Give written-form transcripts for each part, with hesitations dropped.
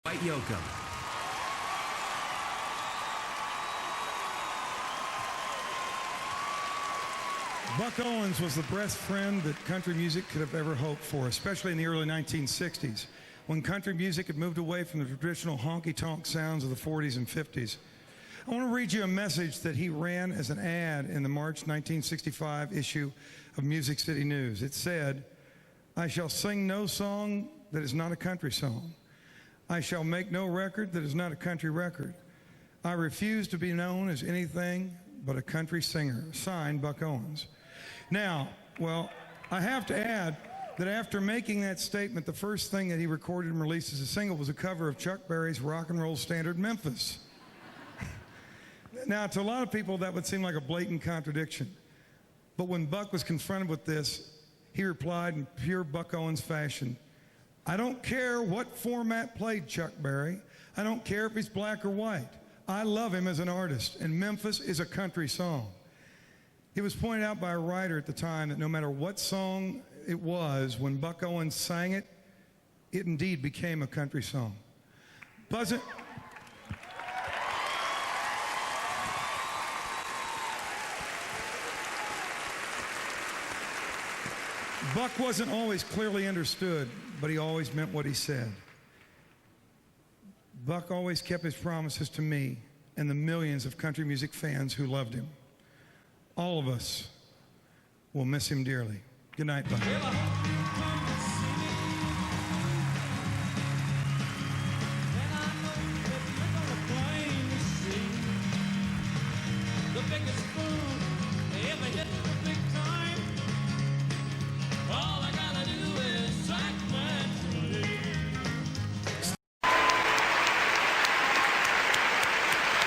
Dwight Yoakam. Buck Owens was the best friend that country music could have ever hoped for, especially in the early 1960s, when country music had moved away from the traditional honky-tonk sounds of the 40s and 50s. I want to read you a message that he ran as an ad in the March 1965 issue of Music City News. It said, "I shall sing no song that is not a country song. I shall make no record that is not a country record. I refuse to be known as anything but a country singer." Signed, Buck Owens. Now, well, I have to add that after making that statement, the first thing that he recorded and released as a single was a cover of Chuck Berry's rock and roll standard Memphis. Now, to a lot of people, that would seem like a blatant contradiction. But when Buck was confronted with this, he replied in pure Buck Owens fashion, "I don't care what format played Chuck Berry. I don't care if he's black or white. I love him as an artist, and Memphis is a country song." It was pointed out by a writer at the time that no matter what song it was, when Buck Owens sang it, it indeed became a country song. Buck wasn't always clearly understood, but he always meant what he said. Buck always kept his promises to me and the millions of country music fans who loved him. All of us will miss him dearly. Good night, Buck.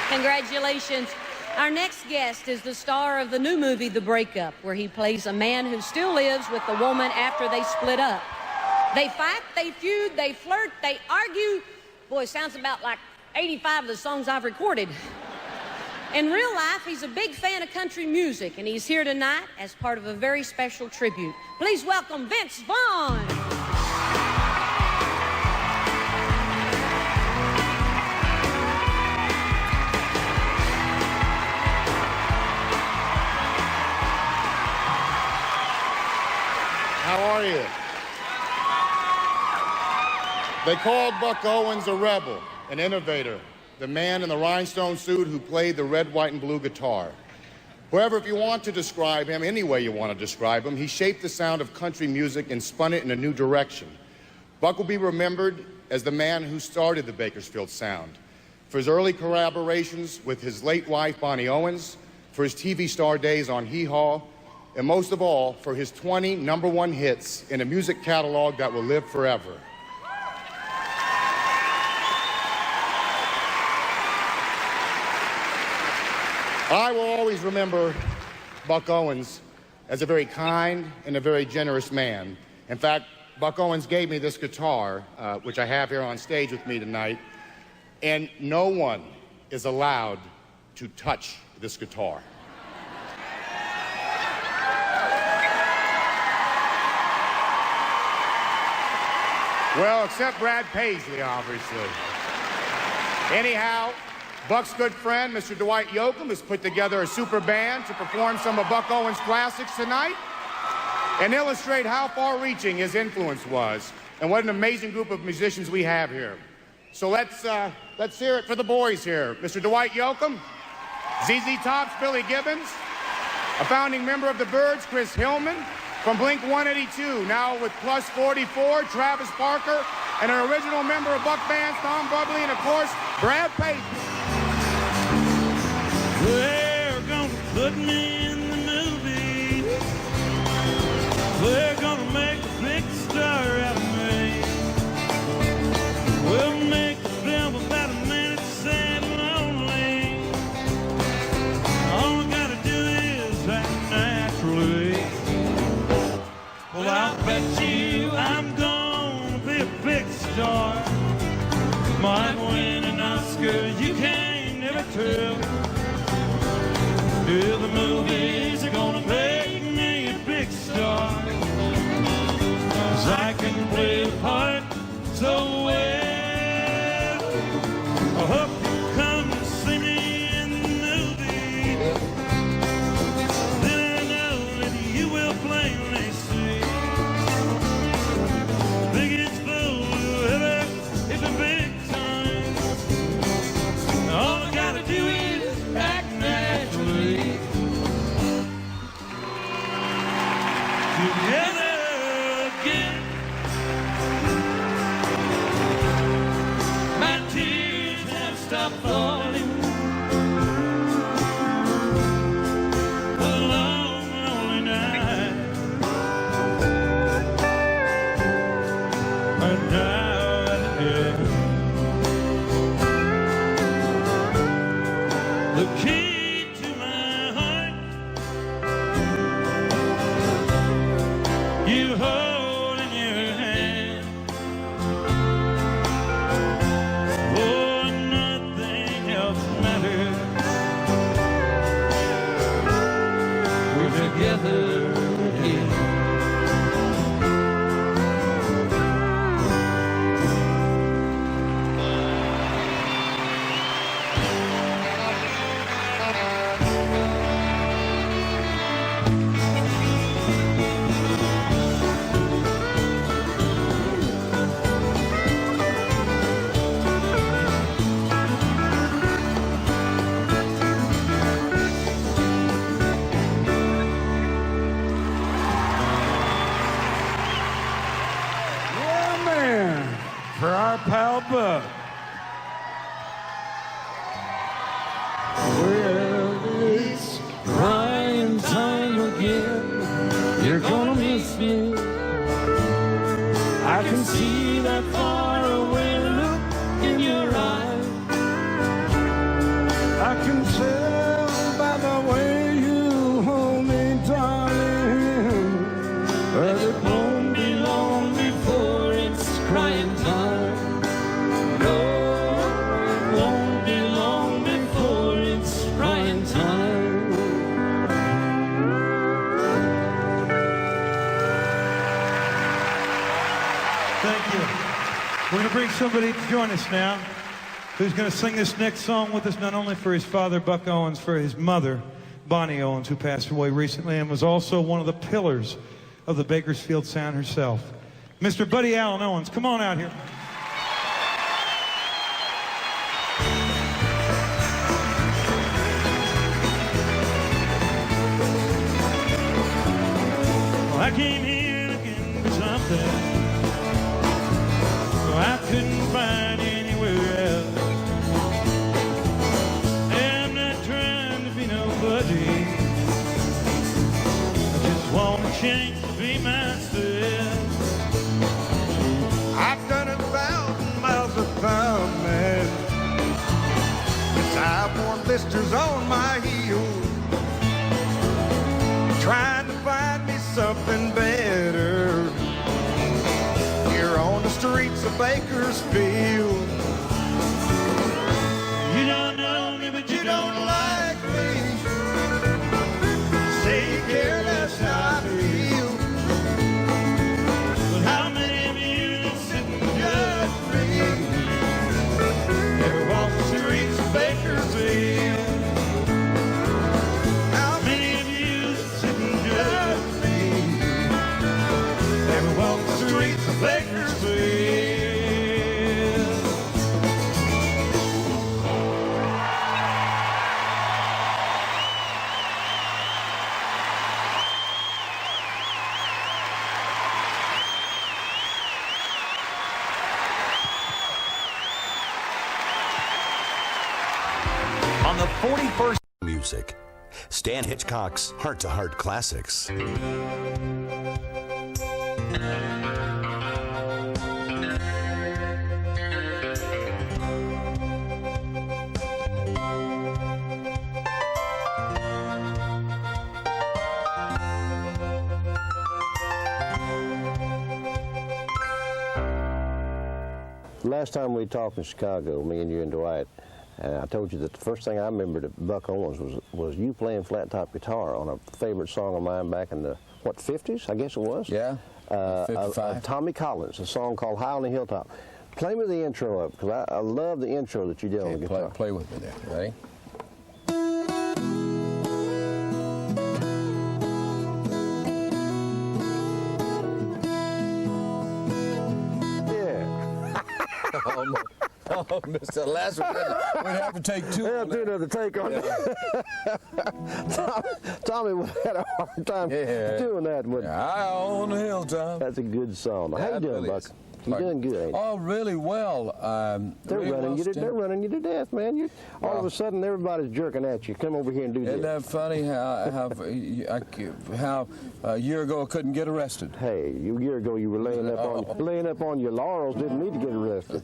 Congratulations. Our next guest is the star of the new movie, The Breakup, where he plays a man who still lives with the woman after they split up. They fight, they feud, they flirt, they argue. Boy, sounds about like 85 of the songs I've recorded. In real life, he's a big fan of country music, and he's here tonight as part of a very special tribute. Please welcome Vince Vaughn. How are you? They called Buck Owens a rebel, an innovator, the man in the rhinestone suit who played the red, white, and blue guitar. However, if you want to describe him, any way you want to describe him, he shaped the sound of country music and spun it in a new direction. Buck will be remembered as the man who started the Bakersfield sound, for his early collaborations with his late wife, Bonnie Owens, for his TV star days on Hee Haw, and most of all, for his 20 #1 hits in a music catalog that will live forever. I will always remember Buck Owens as a very kind and a very generous man. In fact, Buck Owens gave me this guitar, which I have here on stage with me tonight, and no one is allowed to touch this guitar. Well, except Brad Paisley, obviously. Anyhow, Buck's good friend, Mr. Dwight Yoakam, has put together a super band to perform some of Buck Owens' classics tonight and illustrate how far-reaching his influence was and what an amazing group of musicians we have here. So let's hear it for the boys here. Mr. Dwight Yoakam, ZZ Top's Billy Gibbons, a founding member of the Byrds, Chris Hillman, from Blink-182, now with Plus 44, Travis Barker, and an original member of Buck Band's Tom Bubbly, and of course, Brad Paisley. They're gonna put me in the movie. They're gonna make a big star out of me. We'll make a film about a man that's sad and lonely. All I gotta do is act naturally. Well, I'll bet you I'm gonna be a big star. Might win an Oscar, you can't never tell. Yeah, the movies are gonna make me a big star. 'Cause I can play a part so well. Well, it's crying time again. You're gonna miss me. I can see that far away look in your eyes. I can tell by the way you hold me, darling, but it won't be long before it's crying time. No, it won't be long before it's crying time. Thank you. We're going to bring somebody to join us now who's going to sing this next song with us, not only for his father, Buck Owens, for his mother, Bonnie Owens, who passed away recently and was also one of the pillars of the Bakersfield sound herself. Mr. Buddy Allen Owens, come on out here. Well, I came here looking for something I couldn't find anywhere else. I'm not trying to be nobody, I just want to change to be myself. I've done 1,000 miles of thumbing, since I've worn blisters on my heels, trying to find me something better here on the streets of Bakersfield. You don't know me, but you don't like me. Say you care, that's how I feel. But how many of you sit and judge me? Ever walk the streets of Bakersfield? How many of you sit and judge me? Ever walk the streets of Bakersfield? On the 41st music, Stan Hitchcock's Heart to Heart Classics. Last time we talked in Chicago, me and you and Dwight, I told you that the first thing I remembered of Buck Owens was you playing flat top guitar on a favorite song of mine back in the, what, 50s, I guess it was? Yeah, 55. Of Tommy Collins, a song called High on the Hilltop. Play me the intro up, because I love the intro that you did on the guitar. Play with me there, ready? Oh, Mr. Last one, we'd have to take two. Yeah, do another take on it. Tommy had a hard time doing that. High on the hilltop. That's a good song. How you doing, Buck? You're doing good, ain't you? Oh, really well. They're running you to death, man. All of a sudden, everybody's jerking at you. Come over here and do this. Isn't that funny how a year ago I couldn't get arrested? Hey, a year ago you were laying up on your laurels, didn't need to get arrested.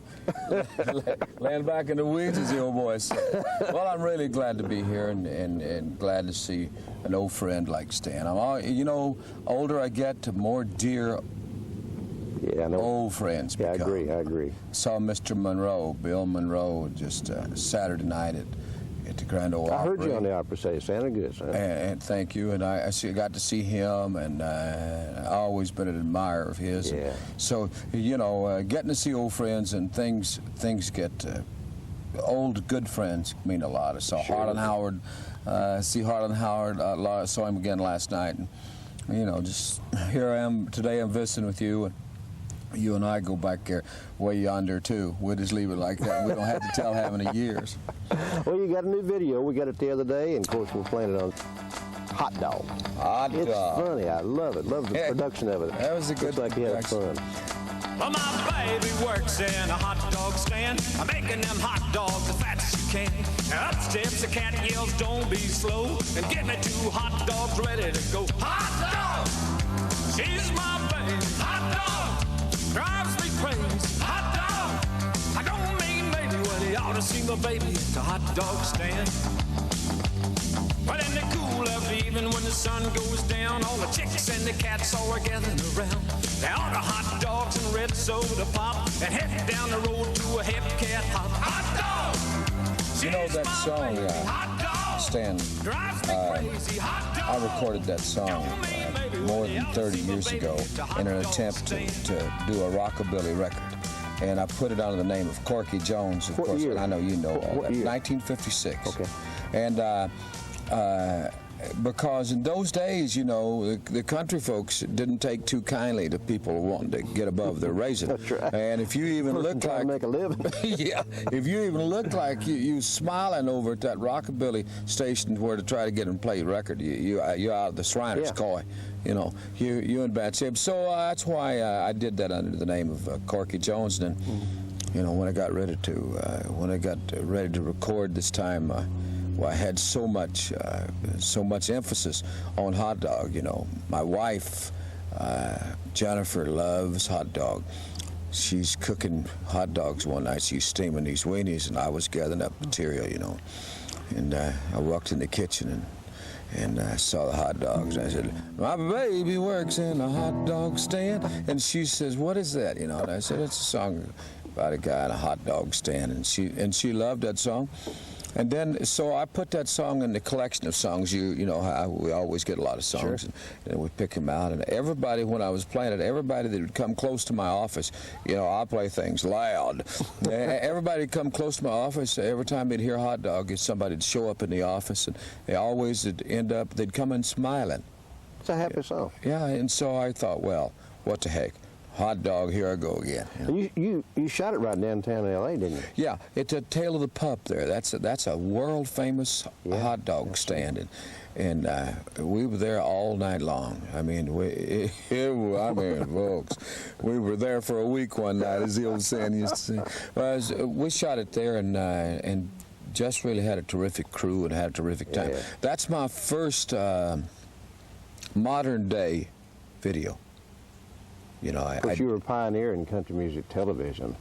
Laying back in the weeds, as the old boy said. Well, I'm really glad to be here and glad to see an old friend like Stan. Older I get, the more dear Yeah, I know. Old friends Yeah, become. I agree. Saw Mr. Monroe, Bill Monroe, just Saturday night at the Grand Ole Opry. I heard you on the opera say, sounded good, son. And thank you. And I got to see him, and I've always been an admirer of his. Yeah. So, getting to see old friends and things get... old good friends mean a lot. I saw Harlan Howard, Harlan Howard, saw him again last night. And, just here I am today, I'm visiting with you, and you and I go back there way yonder too. We'll just leave it like that. We don't have to tell how many years. Well, you got a new video. We got it the other day, and of course we're playing it on Hot Dog. Hot Dog. It's funny. I love it. Love the production of it. That was a good Looks like you had production. fun. Well, my baby works in a hot dog stand, making them hot dogs as fast as you can. Up steps a cat, yells, don't be slow, and get me 2 hot dogs ready to go. Hot dog! She's my baby. Hot dog! Drives me crazy. Hot dog! I don't mean maybe when he ought to see my baby at the hot dog stand. But in the cool of the evening when the sun goes down, all the chicks and the cats all are gathering around. They order hot dogs and red soda pop and head down the road to a hip cat hop. Hot dog! You know that song, Stan, I recorded that song more than 30 years ago in an attempt to do a rockabilly record. And I put it under the name of Corky Jones, of course, and I know you know all that. 1956. Okay. And because in those days, you know, the country folks didn't take too kindly to people wanting to get above their raising. That's right. And if you even look like make a living, yeah, if you even look like you smiling over at that rockabilly station where to try to get them to play record, you're out of the Shriners' coy. You know, you're in bad shape. So that's why I did that under the name of Corky Jones. And then, you know, when I got ready to record this time. Well, I had so much emphasis on hot dog. You know, my wife, Jennifer, loves hot dog. She's cooking hot dogs one night. She's steaming these weenies, and I was gathering up material. You know, and I walked in the kitchen and I saw the hot dogs. I said, "My baby works in a hot dog stand," and she says, "What is that?" You know, and I said, "It's a song about a guy in a hot dog stand," and she loved that song. And then, so I put that song in the collection of songs. You know how we always get a lot of songs, and we pick them out. And everybody, when I was playing it, everybody that would come close to my office, you know, I play things loud. Everybody would come close to my office. Every time they'd hear hot dog, somebody would show up in the office, and they always would end up, they'd come in smiling. It's a happy song. Yeah, and so I thought, well, what the heck? Hot dog, here I go again. You shot it right downtown in L.A., didn't you? Yeah, it's a Tail of the Pup there. That's a world famous hot dog stand, and we were there all night long. I mean, folks, we were there for a week one night, as the old saying used to say. We shot it there and just really had a terrific crew and had a terrific time. Yeah. That's my first modern day video. You know, of course, you were a pioneer in country music television,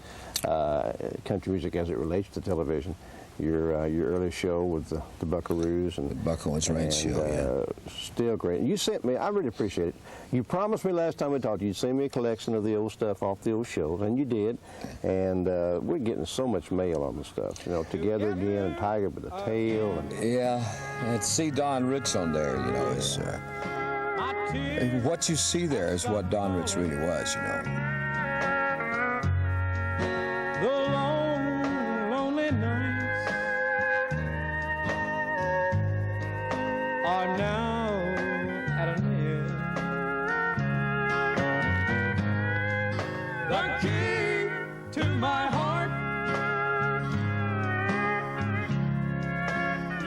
country music as it relates to television. Your early show with the Buckaroos and the Buck Owens Ranch show, still great. And you sent me, I really appreciate it. You promised me last time we talked, you'd send me a collection of the old stuff off the old shows, and you did. And we're getting so much mail on the stuff. You know, Together Again and Tiger with a Tail. And and see Don Rich on there. You know, is. What you see there is what Don Rich really was, you know. The long, lonely nights are now at an end. The key to my heart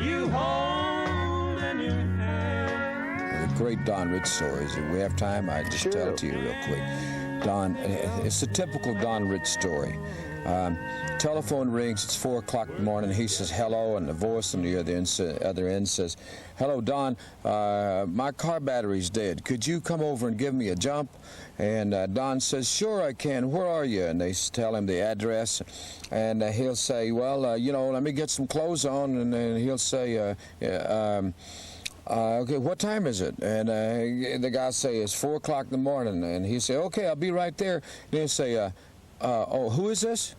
you hold in your hand. Great Don Rich stories. If we have time, I just tell it to you real quick. Don, it's a typical Don Rich story. Telephone rings, it's 4 o'clock in the morning, he says hello, and the voice on the other end says, "Hello, Don, my car battery's dead. Could you come over and give me a jump?" And Don says, "Sure I can. Where are you?" And they tell him the address, and he'll say, "Well, you know, let me get some clothes on," and then he'll say, okay, what time is it? And the guy say, it's 4 o'clock in the morning. And he say, okay, I'll be right there. And he'll say, oh, who is this?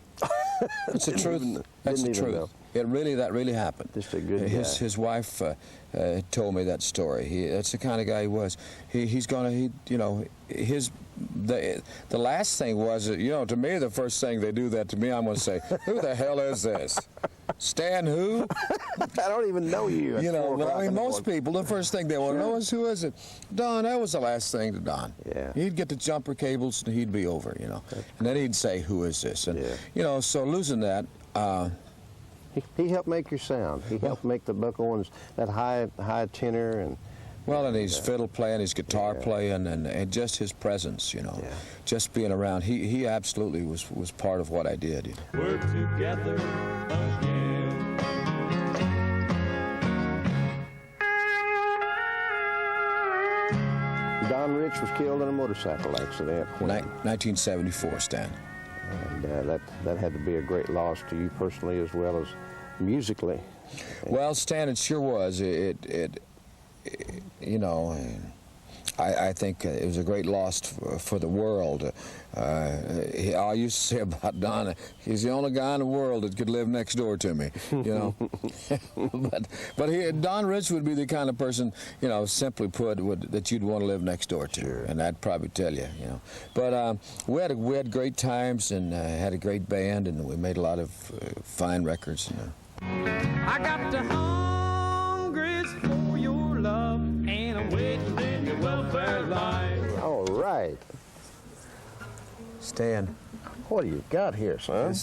That's the truth. That's the truth. That really happened. Just a good guy. His wife told me that story. That's the kind of guy he was. The last thing was, you know, to me, the first thing they do that to me, I'm going to say, who the hell is this? Stan who? I don't even know you. You know, but I mean, most people, the first thing they want to know is, who is it? Don, that was the last thing to Don. Yeah. He'd get the jumper cables and he'd be over, you know. And then he'd say, who is this? And, you know, so losing that... He helped make your sound. He helped make the Buck Owens, that high tenor, and Well, and his fiddle playing, his guitar playing, and just his presence, you know, just being around. He absolutely was part of what I did. We're together again. Don Rich was killed in a motorcycle accident. 1974, Stan. And that had to be a great loss to you personally as well as musically. Well, Stan, it sure was. You know, I think it was a great loss for the world. I used to say about Don, he's the only guy in the world that could live next door to me, you know. but Don Rich would be the kind of person, you know, simply put, that you'd want to live next door to. Sure. And I'd probably tell you, you know. But we had great times and had a great band, and we made a lot of fine records. You know. I got the hungry for your love, and I'm waiting in your welfare line. All right. Stan, What do you got here, son?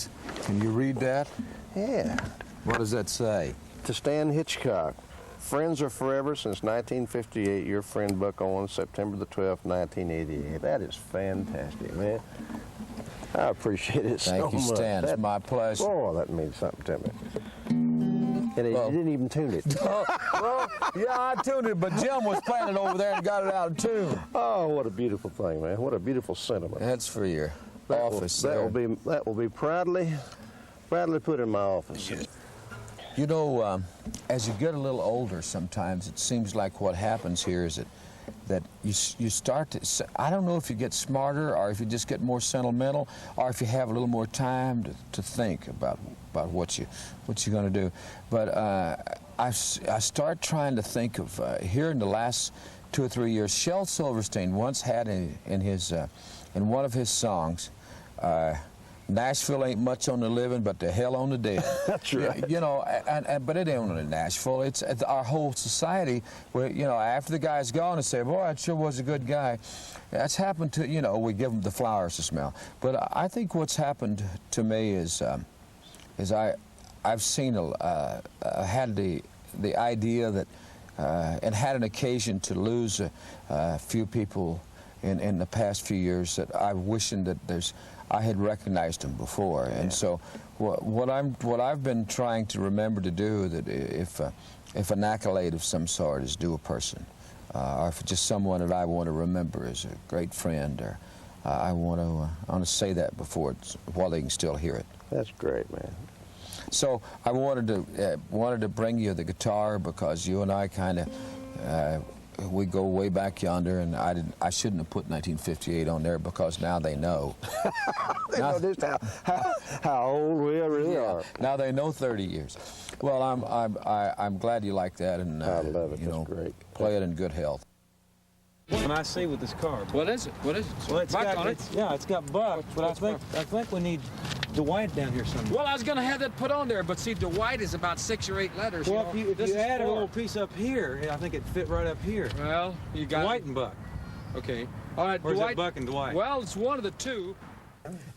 can you read that? Yeah. What does that say? To Stan Hitchcock. Friends are forever since 1958. Your friend Buck Owens, September the 12th, 1988. That is fantastic, man. I appreciate it so much. Thank you, Stan. It's my pleasure. Oh, that means something to me. And you didn't even tune it. Well, yeah, I tuned it, but Jim was playing it over there and got it out of tune. Oh, what a beautiful thing, man. What a beautiful sentiment. That's for your That office will, there. that will be proudly put in my office. You know, as you get a little older, sometimes it seems like what happens here is that you start to, I don't know if you get smarter or if you just get more sentimental or if you have a little more time to think about what you're going to do. But I start trying to think of, here in the last 2 or 3 years, Shel Silverstein once had in one of his songs, Nashville ain't much on the living, but the hell on the dead. That's right. You know, but it ain't only Nashville. It's our whole society. Where, you know, after the guy's gone, and say, "Boy, that sure was a good guy." That's happened to, you know, we give him the flowers to smell. But I think what's happened to me is I've seen had the idea that and had an occasion to lose a few people in the past few years that I'm wishing that I had recognized them before. And so what I've been trying to remember to do, that if an accolade of some sort is due a person, or if it's just someone that I want to remember as a great friend, or I want to say that while they can still hear it. That's great, man. So I wanted to bring you the guitar because you and I kind of we go way back yonder, and I shouldn't have put 1958 on there because now they know. They know just how old we really are. Now they know 30 years. Well, I'm glad you like that, and I love it. you know, That's great. play it in good health. What can I see with this car? What is it? What is it? Well, it's Buck got, on it? it's got Buck, but I think we need Dwight down here somewhere. Well, I was going to have that put on there, but see, Dwight is about 6 or 8 letters. Well, you know. if you add a little piece up here, I think it'd fit right up here. Well, you got Dwight and Buck. Okay. All right, Or is Dwight. it Buck and Dwight? Well, it's one of the two.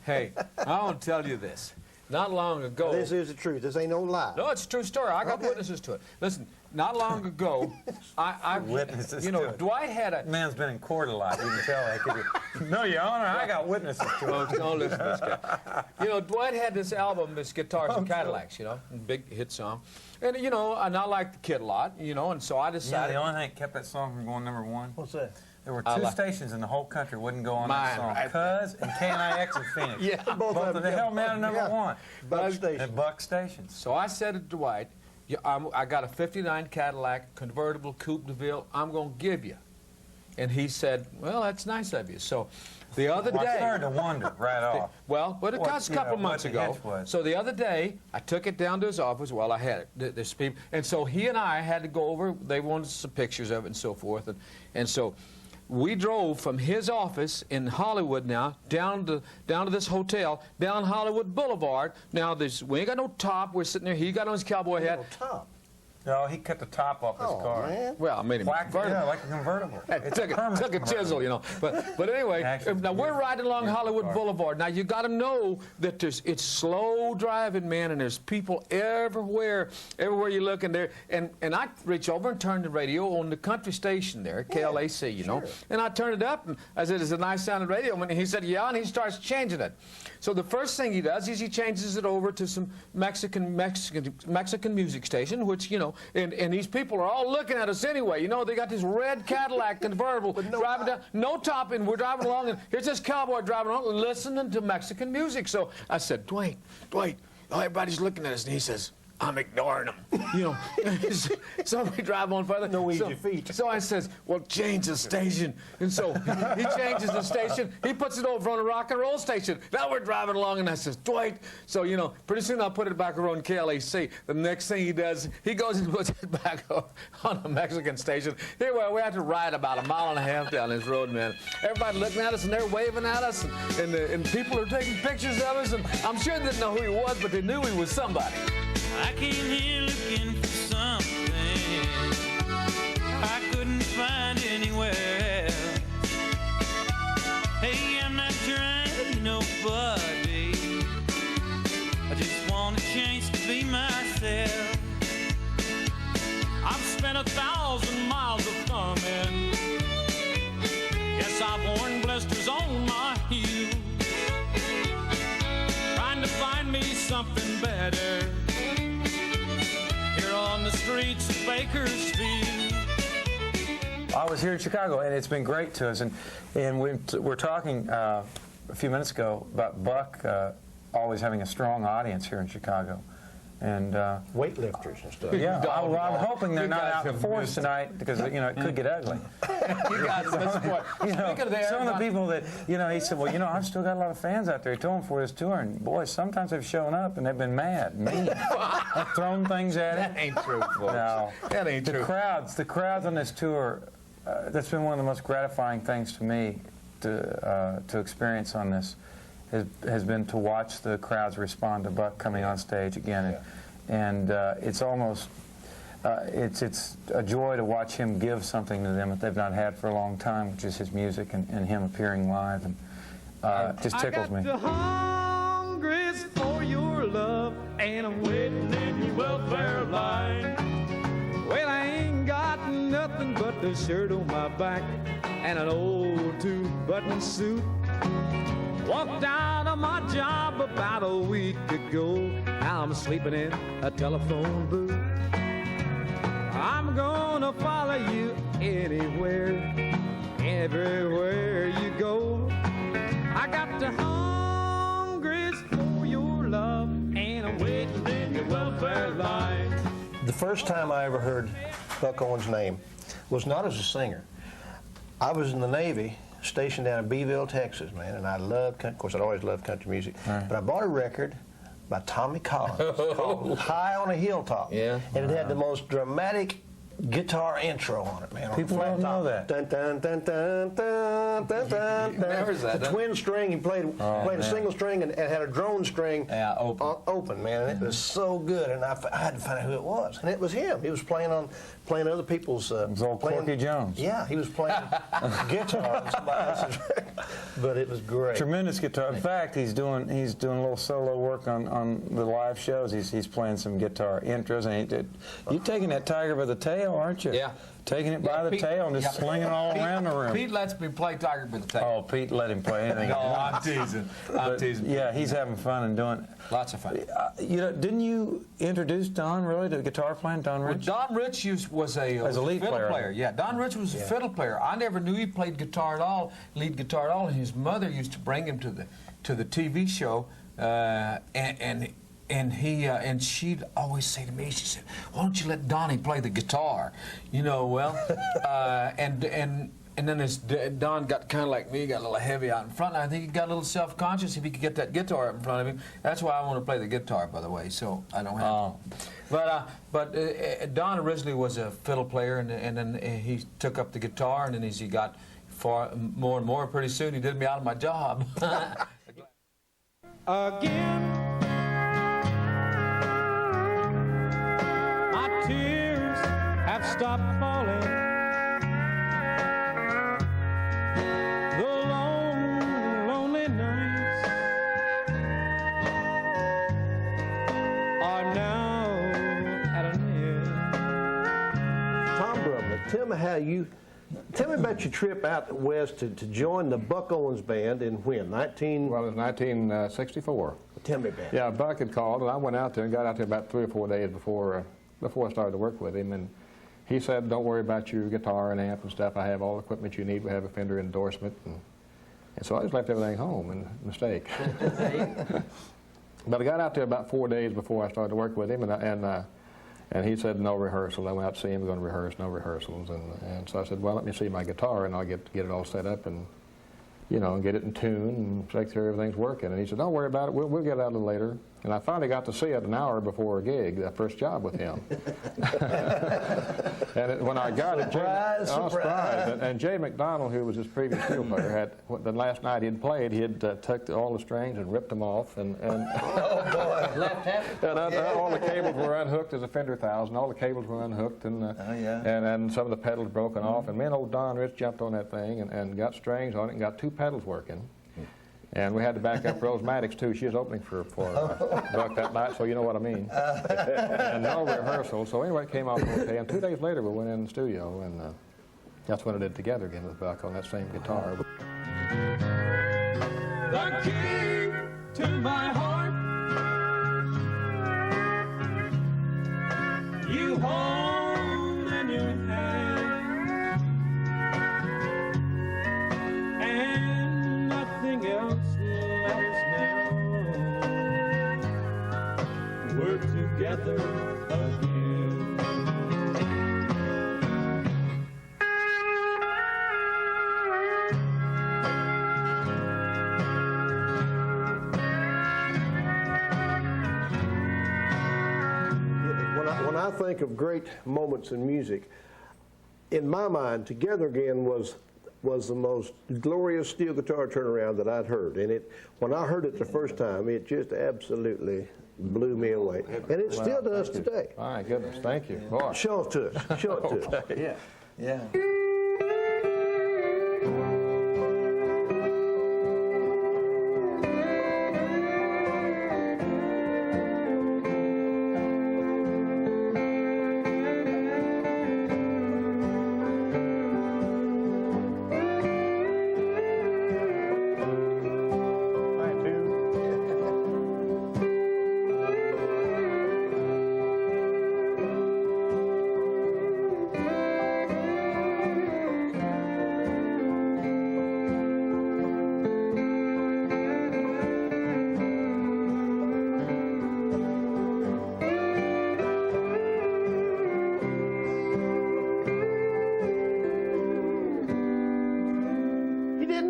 Hey, I want to tell you this. Not long ago. This is the truth. This ain't no lie. No, it's a true story. I got witnesses to it. Listen, not long ago, I Witnesses you know, to it. Dwight had a. Man's been in court a lot. You can tell that. No, Your Honor, I got witnesses to Oh, it. don't listen to this guy. You know, Dwight had this album, this Guitars and Cadillacs, you know, big hit song. And, you know, and I liked the kid a lot, you know, and so I Yeah, decided. the only thing that kept that song from going #1. What's that? There were I two like- stations in the whole country wouldn't go on Mine, that song. right. Cuz and KNIX in Phoenix. Yeah, Both of them held me out at #1. Buck Station. At Buck stations. So I said to Dwight, I got a '59 Cadillac convertible Coupe de Ville. I'm going to give you. And he said, well, that's nice of you. So the other Well, I day. started to wonder right off. Well, but it What, was a you couple know, months what the ago. hitch was. So the other day, I took it down to his office. Well, I had it. There's people, and so he and I had to go over. They wanted some pictures of it and so forth, and so we drove from his office in Hollywood now down to this hotel down Hollywood Boulevard. Now we ain't got no top. We're sitting there. He got on his cowboy hat. No top. No, he cut the top off his car. Man. Well, I made him Yeah, like a convertible. It took a chisel, you know. But anyway, Actually, now we're riding along Hollywood Boulevard. Now you got to know that it's slow driving, man, and there's people everywhere you look, and I reach over and turn the radio on the country station there, KLAC, you know, and I turn it up, and I said, "It's a nice sounding radio," and he said, "Yeah," and he starts changing it. So the first thing he does is he changes it over to some Mexican music station, which, you know, and these people are all looking at us anyway. You know, they got this red Cadillac convertible driving down, no top, and we're driving along, and here's this cowboy driving along listening to Mexican music. So I said, Dwight, everybody's looking at us, and he says, "I'm ignoring them." You know, so we drive on further. No easy feet. So I says, "Well, change the station." And so he changes the station. He puts it over on a rock and roll station. Now we're driving along, and I says, "Dwight." So, you know, pretty soon I'll put it back over on KLAC. The next thing he does, he goes and puts it back on a Mexican station. Here we have to ride about 1.5 miles down this road, man. Everybody looking at us, and they're waving at us, and people are taking pictures of us. And I'm sure they didn't know who he was, but they knew he was somebody. I came here looking for something I couldn't find anywhere else. Hey, I'm not trying to be nobody. I just want a chance to be myself. I've spent 1,000 miles of coming. Yes, I've worn blisters on my heels, trying to find me something better on the streets of Bakersfield. I was here in Chicago, and it's been great to us. And we're talking a few minutes ago about Buck always having a strong audience here in Chicago. And weightlifters and stuff. Yeah, I'm hoping they're not out in force tonight, because, you know, it could get ugly. You guys missed the point. You know, Speaking of the some of the people that, you know, he said, "Well, you know, I've still got a lot of fans out there." He told them for his tour, and boy, sometimes they've shown up and they've been mad, mean. I've thrown things at him. That ain't true, folks. No, that ain't true. The crowds on this tour, that's been one of the most gratifying things to me to experience on this, has been to watch the crowds respond to Buck coming on stage again. And it's almost, it's a joy to watch him give something to them that they've not had for a long time, which is his music and him appearing live. And just tickles me. I got the hungries for your love, and I'm waiting in your welfare line. Well, I ain't got nothing but the shirt on my back and an old two-button suit. Walked out of my job about a week ago. Now I'm sleeping in a telephone booth. I'm gonna follow you anywhere, everywhere you go. I got the hungries for your love, and I'm waiting in your welfare line. The first time I ever heard Buck Owens' name was not as a singer. I was in the Navy, stationed down in Beeville, Texas, man, and I loved, of course, I'd always loved country music, but I bought a record by Tommy Collins called High on a Hilltop, and it had the most dramatic guitar intro on it, man. People don't know that. Dun, dun, dun, dun, dun, dun, dun, dun. The twin string, he played a single string and had a drone string open, man, and it was so good, and I had to find out who it was, and it was him. He was playing other people's... it was old Corky Jones. Yeah, he was playing guitar on somebody else's record, but it was great. Tremendous guitar. In fact, he's doing a little solo work on the live shows. He's playing some guitar intros, and you're taking that tiger by the tail, aren't you? Yeah. Taking it by the tail and just slinging it all around the room. Pete lets me play tiger by the tail. Oh, Pete let him play anything. No, I'm teasing. I'm teasing. Yeah, he's having fun and doing lots of fun. You know, didn't you introduce Don really to guitar playing? Don Rich? Well, Don Rich was a lead fiddle player. Yeah, Don Rich was a fiddle player. I never knew he played guitar at all, lead guitar at all. And his mother used to bring him to the TV show, and she'd always say to me, she said, "Why don't you let Donnie play the guitar?" You know, well, and then as Don got kind of like me, got a little heavy out in front. I think he got a little self-conscious if he could get that guitar up in front of him. That's why I want to play the guitar, by the way, so I don't have to. But Don originally was a fiddle player, and then he took up the guitar, and then as he got more and more, pretty soon he did me out of my job. Again, my tears stop falling. The long, lonely nights are now at an end. Tom Brumley, tell me about your trip out west to join the Buck Owens band in when? Well, it was 1964. Tell me about it. Yeah, Buck had called, and I went out there and got out there about 3 or 4 days before I started to work with him. And he said, don't worry about your guitar and amp and stuff. I have all the equipment you need. We have a Fender endorsement. And so I just left everything home, and mistake. But I got out there about 4 days before I started to work with him, and he said no rehearsal. I went out to see him, we're going to rehearse, no rehearsals. And so I said, well, let me see my guitar, and I'll get it all set up and, you know, get it in tune and make sure everything's working. And he said, don't worry about it, we'll get it out a little later. And I finally got to see it an hour before a gig, that first job with him. And when I got it, Surprise. And Jay McDonald, who was his previous steel player, had the last night he'd played, he had took all the strings and ripped them off, and Oh, boy. all the cables were unhooked. There's a Fender 1000. All the cables were unhooked, and some of the pedals broken off. And me and old Don Rich jumped on that thing and got strings on it and got 2 pedals working. And we had to back up Rose Maddox, too. She was opening for Buck that night, so you know what I mean. And no rehearsal. So anyway, it came out okay. And 2 days later, we went in the studio, and that's when I did it together again with Buck on that same guitar. The key to my heart, you hold in your hand, and nothing else matters now. We're together again. When I think of great moments in music, in my mind, Together Again was the most glorious steel guitar turnaround that I'd heard. And when I heard it the first time, it just absolutely blew me away. And it still does today. My goodness, thank you. Boy. Show it to us. Show it to us. Yeah. Yeah.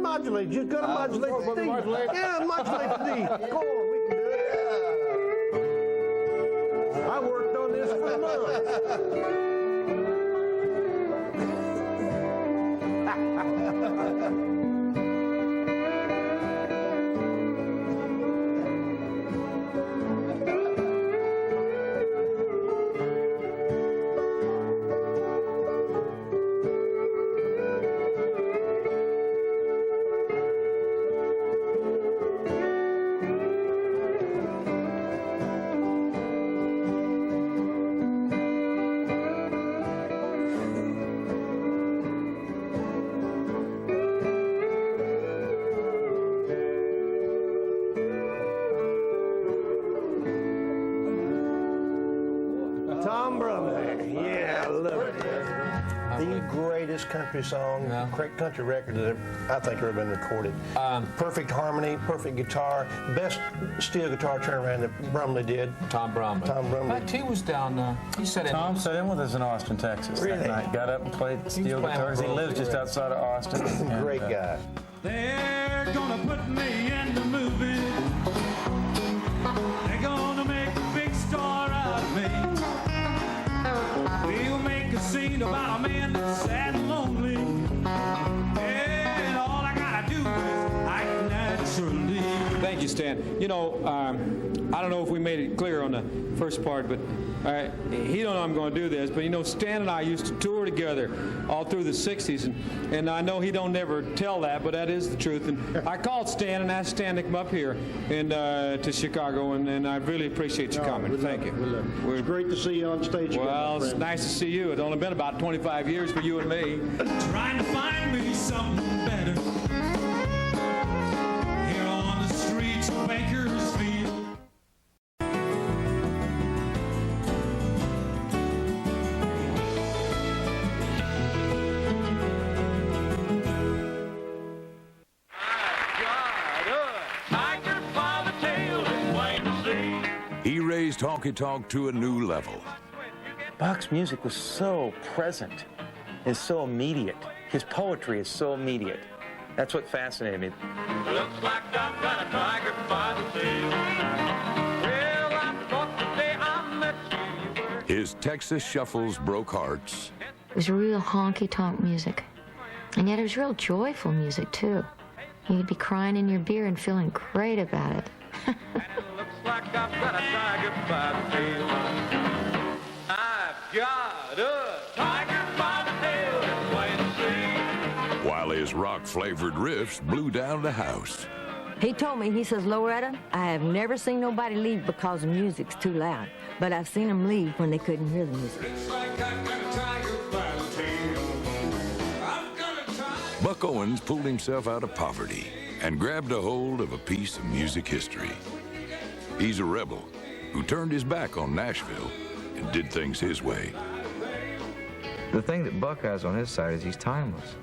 Modulate, just gotta modulate the D. Yeah, modulate the D. Go on, we can do it. I worked on this for a month. Tom Brumley, yeah, I love it. The greatest country song, country record that I think ever been recorded. Perfect harmony, perfect guitar, best steel guitar turnaround that Brumley did. Tom Brumley. Tom Brumley. In fact, he was down, he said Tom sat in with us in Austin, Texas that night. Got up and played steel guitars. He lives just outside of Austin. Great guy. They're gonna put me in the movie. They're gonna make a big star out of me. We'll make a scene about a man that's sad and lonely. And all I gotta do is act naturally. Thank you, Stan. You know, I don't know if we made it clear on the first part, but he don't know I'm going to do this, but you know, Stan and I used to tour together all through the 60s, and I know he don't never tell that, but that is the truth. And I called Stan and asked Stan to come up here and to Chicago, and I really appreciate you coming. Thank you. It's great to see you on stage again. Well, it's nice to see you. It's only been about 25 years for you and me. Trying to find me something better here on the streets of Bakersfield. He raised honky-tonk to a new level. Buck's music was so present and so immediate. His poetry is so immediate. That's what fascinated me. Looks like I've got a tiger by the tail. Well, I thought the day I met you. His Texas shuffles broke hearts. It was real honky-tonk music. And yet it was real joyful music, too. You'd be crying in your beer and feeling great about it. Looks like I've got a tiger by the tail. I've got a tiger by the tail. It's plain to see. While his rock-flavored riffs blew down the house. He told me, he says, Loretta, I have never seen nobody leave because the music's too loud, but I've seen them leave when they couldn't hear the music. Looks like I've got a tiger by the tail. I've got a tiger. Buck Owens pulled himself out of poverty and grabbed a hold of a piece of music history. He's a rebel who turned his back on Nashville and did things his way. The thing that Buck has on his side is he's timeless.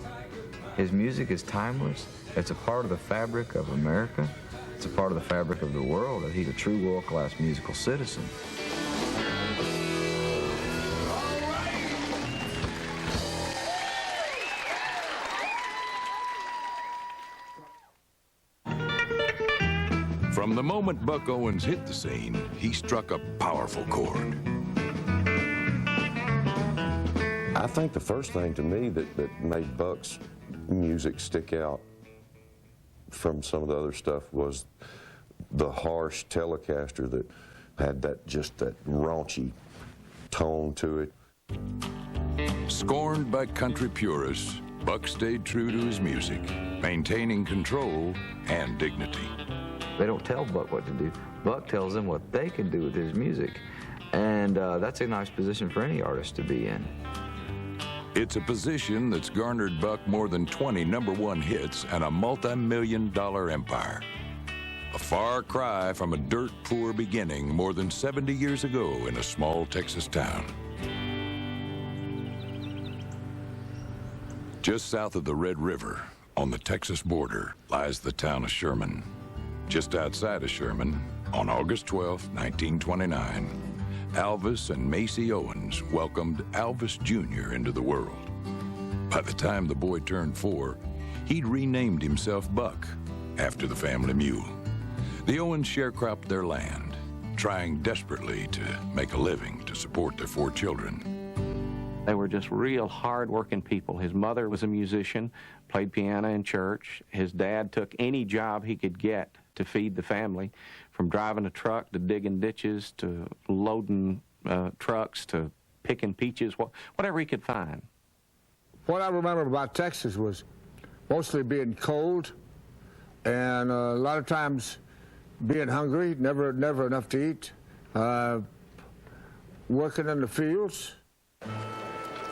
His music is timeless. It's a part of the fabric of America. It's a part of the fabric of the world, that he's a true world-class musical citizen. From the moment Buck Owens hit the scene, he struck a powerful chord. I think the first thing to me that made Buck's music stick out from some of the other stuff was the harsh Telecaster that had that raunchy tone to it. Scorned by country purists, Buck stayed true to his music, maintaining control and dignity. They don't tell Buck what to do. Buck tells them what they can do with his music. And that's a nice position for any artist to be in. It's a position that's garnered Buck more than 20 #1 hits and a multi-million-dollar empire. A far cry from a dirt-poor beginning more than 70 years ago in a small Texas town. Just south of the Red River, on the Texas border, lies the town of Sherman. Just outside of Sherman, on August 12, 1929, Alvis and Macy Owens welcomed Alvis Jr. into the world. By the time the boy turned 4, he'd renamed himself Buck, after the family mule. The Owens sharecropped their land, trying desperately to make a living to support their 4 children. They were just real hard-working people. His mother was a musician, played piano in church. His dad took any job he could get to feed the family, from driving a truck to digging ditches to loading trucks to picking peaches, whatever he could find. What I remember about Texas was mostly being cold and a lot of times being hungry, never enough to eat, working in the fields.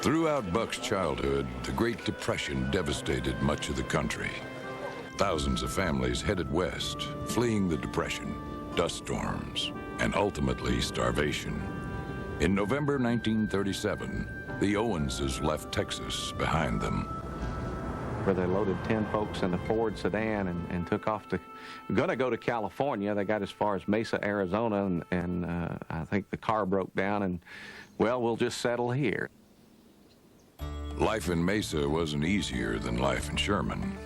Throughout Buck's childhood, the Great Depression devastated much of the country. Thousands of families headed west, fleeing the Depression, dust storms, and ultimately starvation. In November 1937, the Owenses left Texas behind them. Where they loaded 10 folks in a Ford sedan and took off to, gonna go to California. They got as far as Mesa, Arizona, and I think the car broke down and, well, we'll just settle here. Life in Mesa wasn't easier than life in Sherman.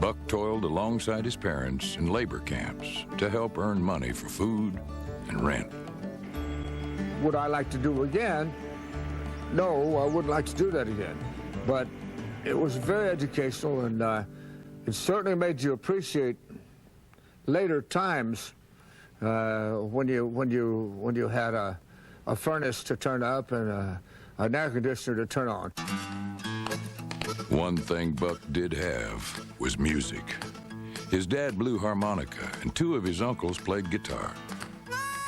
Buck toiled alongside his parents in labor camps to help earn money for food and rent. Would I like to do again? No, I wouldn't like to do that again. But it was very educational, and it certainly made you appreciate later times when you had a furnace to turn up and an air conditioner to turn on. One thing Buck did have was music. His dad blew harmonica, and two of his uncles played guitar.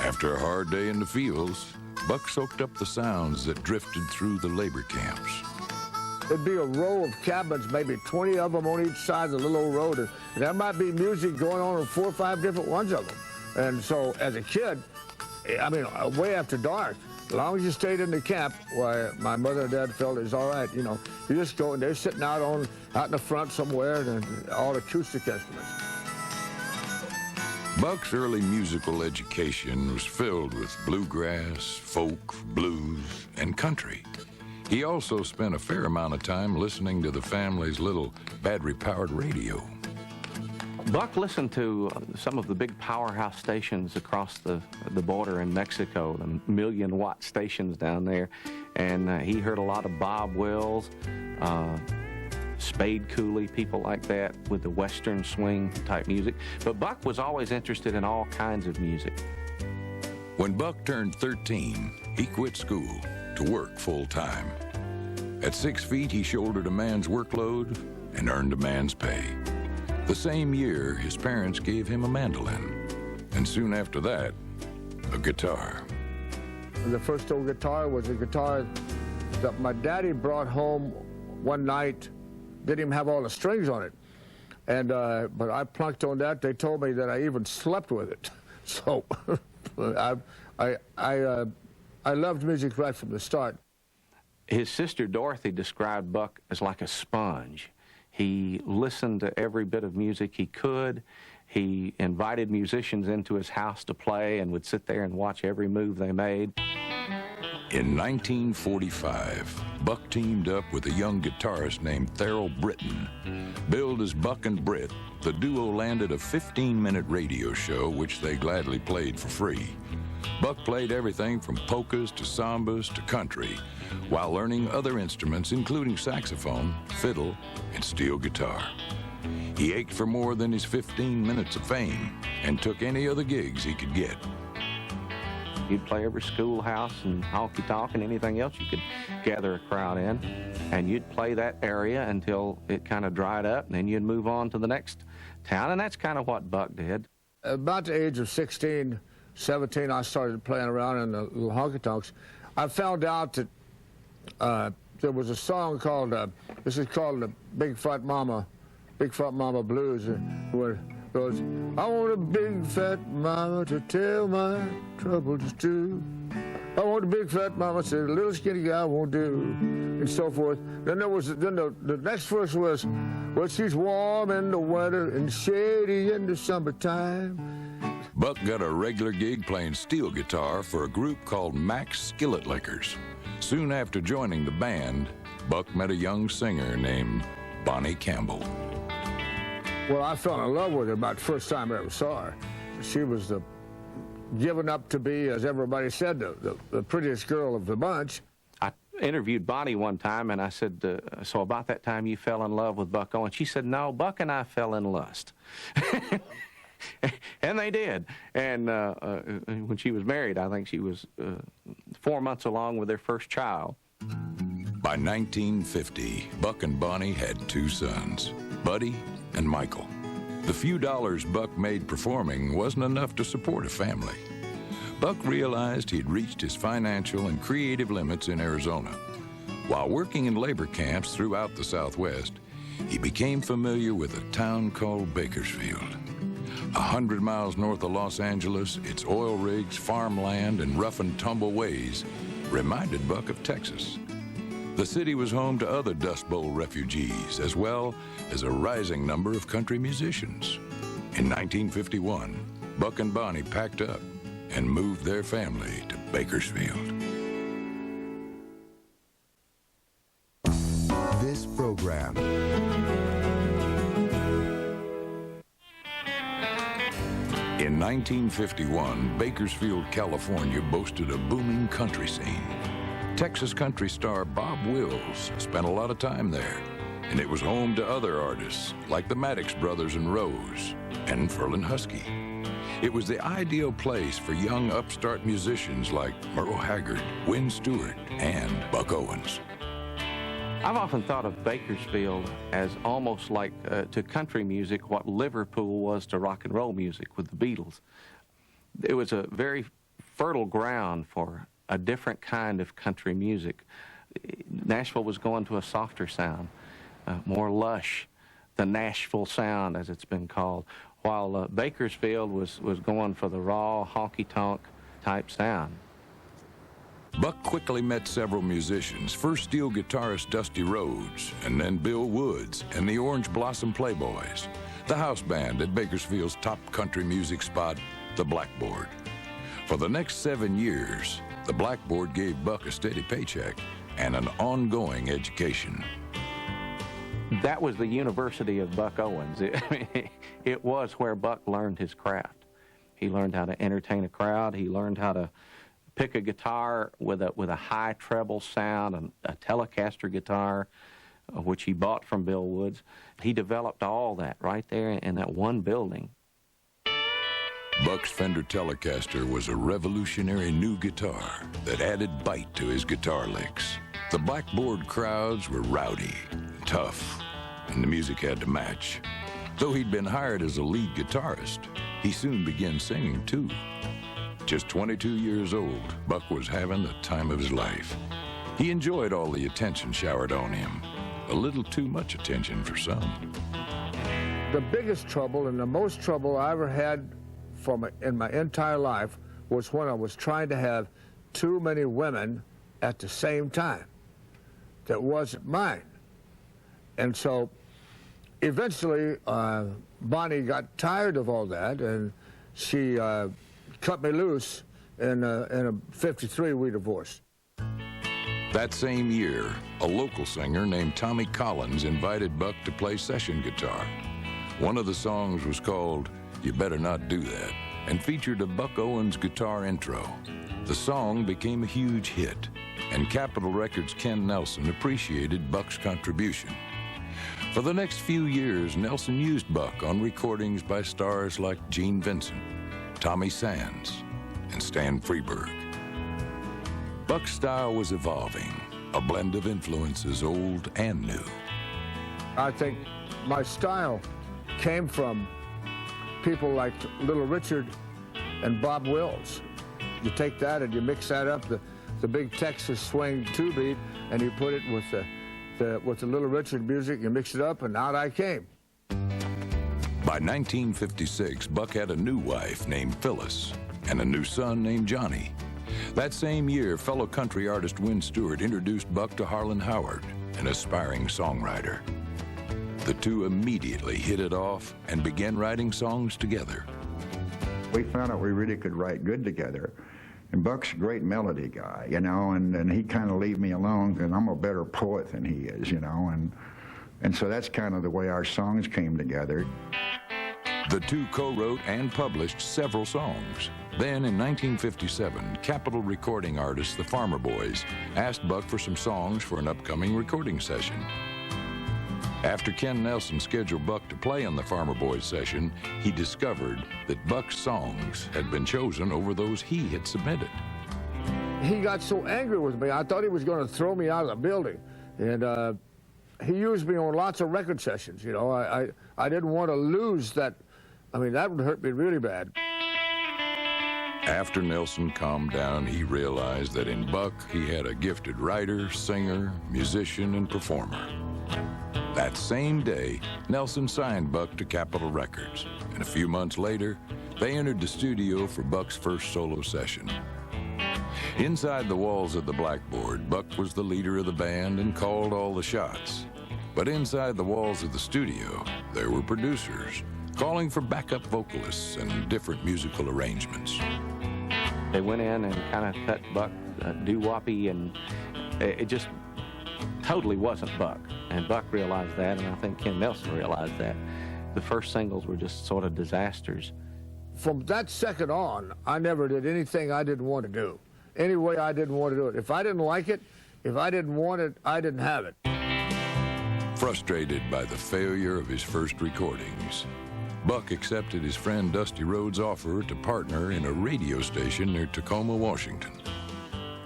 After a hard day in the fields, Buck soaked up the sounds that drifted through the labor camps. There'd be a row of cabins, maybe 20 of them on each side of the little old road, and there might be music going on in 4 or 5 different ones of them. And so, as a kid, I mean, way after dark, as long as you stayed in the camp, why, my mother and dad felt it was all right, you know. You just go, and they're sitting out in the front somewhere, and all acoustic instruments. Buck's early musical education was filled with bluegrass, folk, blues, and country. He also spent a fair amount of time listening to the family's little battery-powered radio. Buck listened to some of the big powerhouse stations across the border in Mexico, the million-watt stations down there, and he heard a lot of Bob Wills, Spade Cooley, people like that with the Western swing type music. But Buck was always interested in all kinds of music. When Buck turned 13, he quit school to work full-time. At 6 feet, he shouldered a man's workload and earned a man's pay. The same year, his parents gave him a mandolin, and soon after that, a guitar. The first old guitar was a guitar that my daddy brought home one night. Didn't even have all the strings on it. And but I plunked on that. They told me that I even slept with it. So I loved music right from the start. His sister Dorothy described Buck as like a sponge. He listened to every bit of music he could. He invited musicians into his house to play and would sit there and watch every move they made. In 1945, Buck teamed up with a young guitarist named Therrell Britton. Billed as Buck and Britt, the duo landed a 15-minute radio show which they gladly played for free. Buck played everything from polkas to sambas to country, while learning other instruments including saxophone, fiddle, and steel guitar. He ached for more than his 15 minutes of fame and took any other gigs he could get. You'd play every schoolhouse and honky-tonk and anything else you could gather a crowd in, and you'd play that area until it kind of dried up, and then you'd move on to the next town, and that's kind of what Buck did. About the age of 16, 17, I started playing around in the little honky-tonks. I found out that there was a song called, this is called the Big Fat Mama Blues, where it goes, I want a big fat mama to tell my troubles to. I want a big fat mama to say, a little skinny guy won't do, and so forth. Then the next verse was, well, she's warm in the winter and shady in the summertime. Buck got a regular gig playing steel guitar for a group called Max Skillet Lickers. Soon after joining the band, Buck met a young singer named Bonnie Campbell. Well, I fell in love with her about the first time I ever saw her. She was given up to be, as everybody said, the prettiest girl of the bunch. I interviewed Bonnie one time, and I said, so about that time you fell in love with Buck Owens? She said, no, Buck and I fell in lust. And they did. And when she was married, I think she was 4 months along with their first child. By 1950, Buck and Bonnie had 2 sons, Buddy and Michael. The few dollars Buck made performing wasn't enough to support a family. Buck realized he'd reached his financial and creative limits in Arizona. While working in labor camps throughout the Southwest, he became familiar with a town called Bakersfield. 100 miles north of Los Angeles, its oil rigs, farmland, and rough and tumble ways reminded Buck of Texas. The city was home to other Dust Bowl refugees, as well as a rising number of country musicians. In 1951, Buck and Bonnie packed up and moved their family to Bakersfield. This program In 1951, Bakersfield, California boasted a booming country scene. Texas country star Bob Wills spent a lot of time there, and it was home to other artists like the Maddox Brothers and Rose and Ferlin Husky. It was the ideal place for young upstart musicians like Merle Haggard, Wynn Stewart, and Buck Owens. I've often thought of Bakersfield as almost like to country music what Liverpool was to rock and roll music with the Beatles. It was a very fertile ground for a different kind of country music. Nashville was going to a softer sound, more lush, the Nashville sound as it's been called, while Bakersfield was going for the raw, honky-tonk type sound. Buck quickly met several musicians, first steel guitarist Dusty Rhodes, and then Bill Woods and the Orange Blossom Playboys, the house band at Bakersfield's top country music spot, the Blackboard. For the next 7 years, the Blackboard gave Buck a steady paycheck and an ongoing education. That was the University of Buck Owens. It was where Buck learned his craft. He learned how to entertain a crowd. He learned how to pick a guitar with a high treble sound, and a Telecaster guitar, which he bought from Bill Woods. He developed all that right there in that one building. Buck's Fender Telecaster was a revolutionary new guitar that added bite to his guitar licks. The Blackboard crowds were rowdy, tough, and the music had to match. Though he'd been hired as a lead guitarist, he soon began singing too. Just 22 years old, Buck was having the time of his life. He enjoyed all the attention showered on him, a little too much attention for some. The biggest trouble and the most trouble I ever had in my entire life was when I was trying to have too many women at the same time. That wasn't mine. And so eventually Bonnie got tired of all that, and she cut me loose. In a 53, we divorced. That same year, a local singer named Tommy Collins invited Buck to play session guitar. One of the songs was called You Better Not Do That, and featured a Buck Owens guitar intro. The song became a huge hit, and Capitol Records' Ken Nelson appreciated Buck's contribution. For the next few years, Nelson used Buck on recordings by stars like Gene Vincent, Tommy Sands, and Stan Freberg. Buck's style was evolving, a blend of influences old and new. I think my style came from people like Little Richard and Bob Wills. You take that and you mix that up, the big Texas swing 2-beat, and you put it with the Little Richard music, you mix it up, and out I came. By 1956, Buck had a new wife named Phyllis and a new son named Johnny. That same year, fellow country artist Wynn Stewart introduced Buck to Harlan Howard, an aspiring songwriter. The two immediately hit it off and began writing songs together. We found out we really could write good together. And Buck's a great melody guy, you know, and he kind of leave me alone because I'm a better poet than he is, you know, and so that's kind of the way our songs came together. The two co-wrote and published several songs. Then in 1957, Capitol recording artists the Farmer Boys asked Buck for some songs for an upcoming recording session. After Ken Nelson scheduled Buck to play on the Farmer Boys session, he discovered that Buck's songs had been chosen over those he had submitted. He got so angry with me, I thought he was going to throw me out of the building. And he used me on lots of record sessions, you know. I didn't want to lose that. I mean, that would hurt me really bad. After Nelson calmed down, he realized that in Buck, he had a gifted writer, singer, musician, and performer. That same day, Nelson signed Buck to Capitol Records, and a few months later, they entered the studio for Buck's first solo session. Inside the walls of the Blackboard, Buck was the leader of the band and called all the shots. But inside the walls of the studio, there were producers calling for backup vocalists and different musical arrangements. They went in and kind of cut Buck doo-woppy, and it just totally wasn't Buck. And Buck realized that, and I think Ken Nelson realized that. The first singles were just sort of disasters. From that second on, I never did anything I didn't want to do. Any way I didn't want to do it. If I didn't like it, if I didn't want it, I didn't have it. Frustrated by the failure of his first recordings, Buck accepted his friend Dusty Rhodes' offer to partner in a radio station near Tacoma, Washington.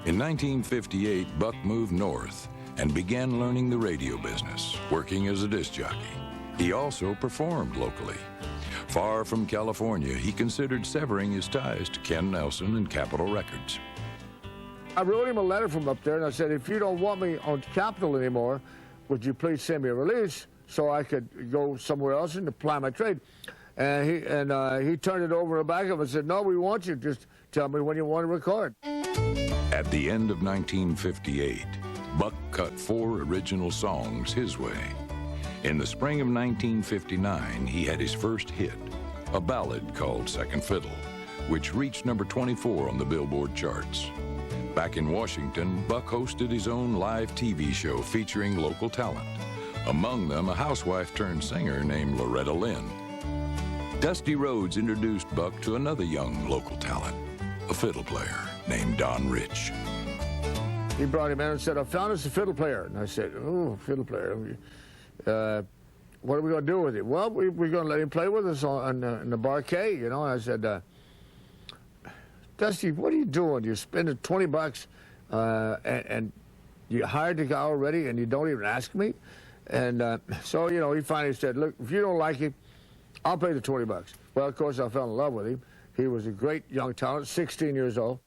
In 1958, Buck moved north and began learning the radio business, working as a disc jockey. He also performed locally. Far from California, he considered severing his ties to Ken Nelson and Capitol Records. I wrote him a letter from up there, and I said, if you don't want me on Capitol anymore, would you please send me a release so I could go somewhere else and apply my trade? And he turned it over and back of it and said, no, we want you. Just tell me when you want to record. At the end of 1958, Buck cut 4 original songs his way. In the spring of 1959, he had his first hit, a ballad called Second Fiddle, which reached number 24 on the Billboard charts. Back in Washington, Buck hosted his own live TV show featuring local talent, among them a housewife-turned-singer named Loretta Lynn. Dusty Rhodes introduced Buck to another young local talent, a fiddle player named Don Rich. He brought him in and said, I found us a fiddle player. And I said, oh, fiddle player. What are we going to do with him? Well, we're going to let him play with us in the barcade, you know. And I said, Dusty, what are you doing? You're spending $20 and you hired the guy already and you don't even ask me? And so, you know, he finally said, look, if you don't like him, I'll pay the $20. Well, of course, I fell in love with him. He was a great young talent, 16 years old.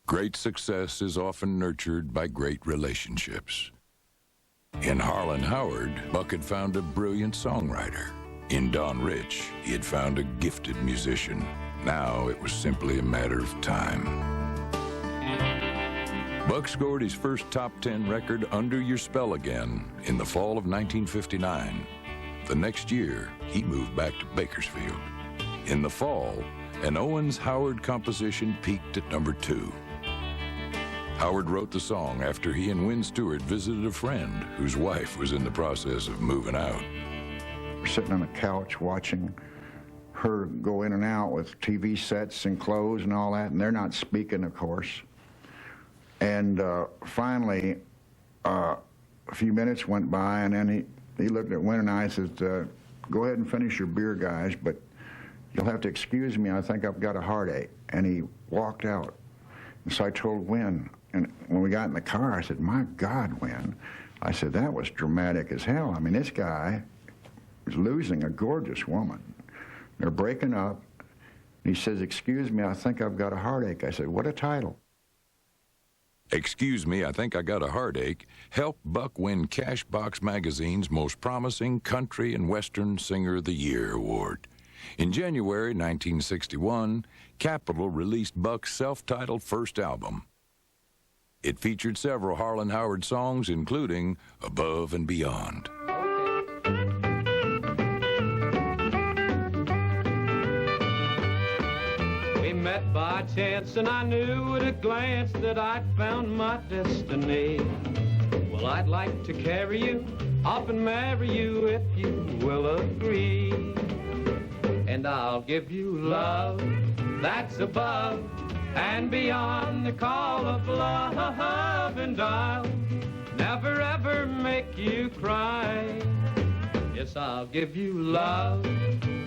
Great success is often nurtured by great relationships. In Harlan Howard, Buck had found a brilliant songwriter. In Don Rich, he had found a gifted musician. Now it was simply a matter of time. Buck scored his first top 10 record, Under Your Spell Again, in the fall of 1959. The next year, he moved back to Bakersfield. In the fall, an Owens-Howard composition peaked at number 2. Howard wrote the song after he and Wynn Stewart visited a friend whose wife was in the process of moving out. We're sitting on a couch watching her go in and out with TV sets and clothes and all that, and they're not speaking, of course. And finally, a few minutes went by, and then he looked at Wynn and I and said, go ahead and finish your beer, guys, but you'll have to excuse me, I think I've got a heartache. And he walked out. And so I told Wynn, and when we got in the car, I said, my God, Wynn. I said, that was dramatic as hell. I mean, this guy was losing a gorgeous woman. They're breaking up. And he says, excuse me, I think I've got a heartache. I said, what a title. Excuse Me, I Think I Got a Heartache helped Buck win Cashbox Magazine's Most Promising Country and Western Singer of the Year award. In January 1961, Capitol released Buck's self-titled first album. It featured several Harlan Howard songs, including Above and Beyond. We met by chance, and I knew at a glance that I'd found my destiny. Well, I'd like to carry you off and marry you if you will agree. And I'll give you love that's above and beyond the call of love, and I'll never ever make you cry. Yes, I'll give you love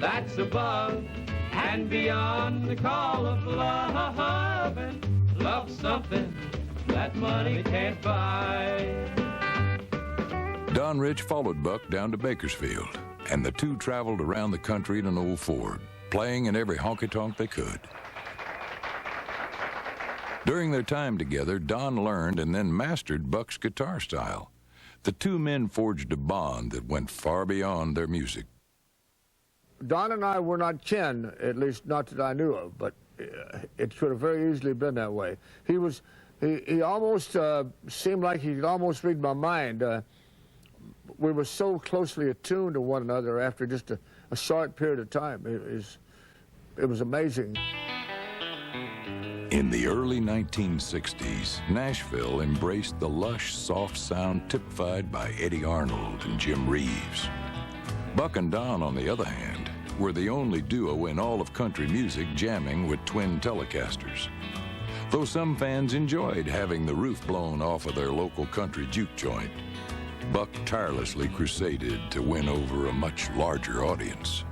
that's above and beyond the call of love, and love something that money can't buy. Don Rich followed Buck down to Bakersfield, and the two traveled around the country in an old Ford, playing in every honky-tonk they could. During their time together, Don learned and then mastered Buck's guitar style. The two men forged a bond that went far beyond their music. Don and I were not kin, at least not that I knew of, but it could have very easily been that way. He almost seemed like he could almost read my mind. We were so closely attuned to one another after just a short period of time. It was amazing. In the early 1960s, Nashville embraced the lush, soft sound typified by Eddie Arnold and Jim Reeves. Buck and Don, on the other hand, were the only duo in all of country music jamming with twin Telecasters. Though some fans enjoyed having the roof blown off of their local country juke joint, Buck tirelessly crusaded to win over a much larger audience.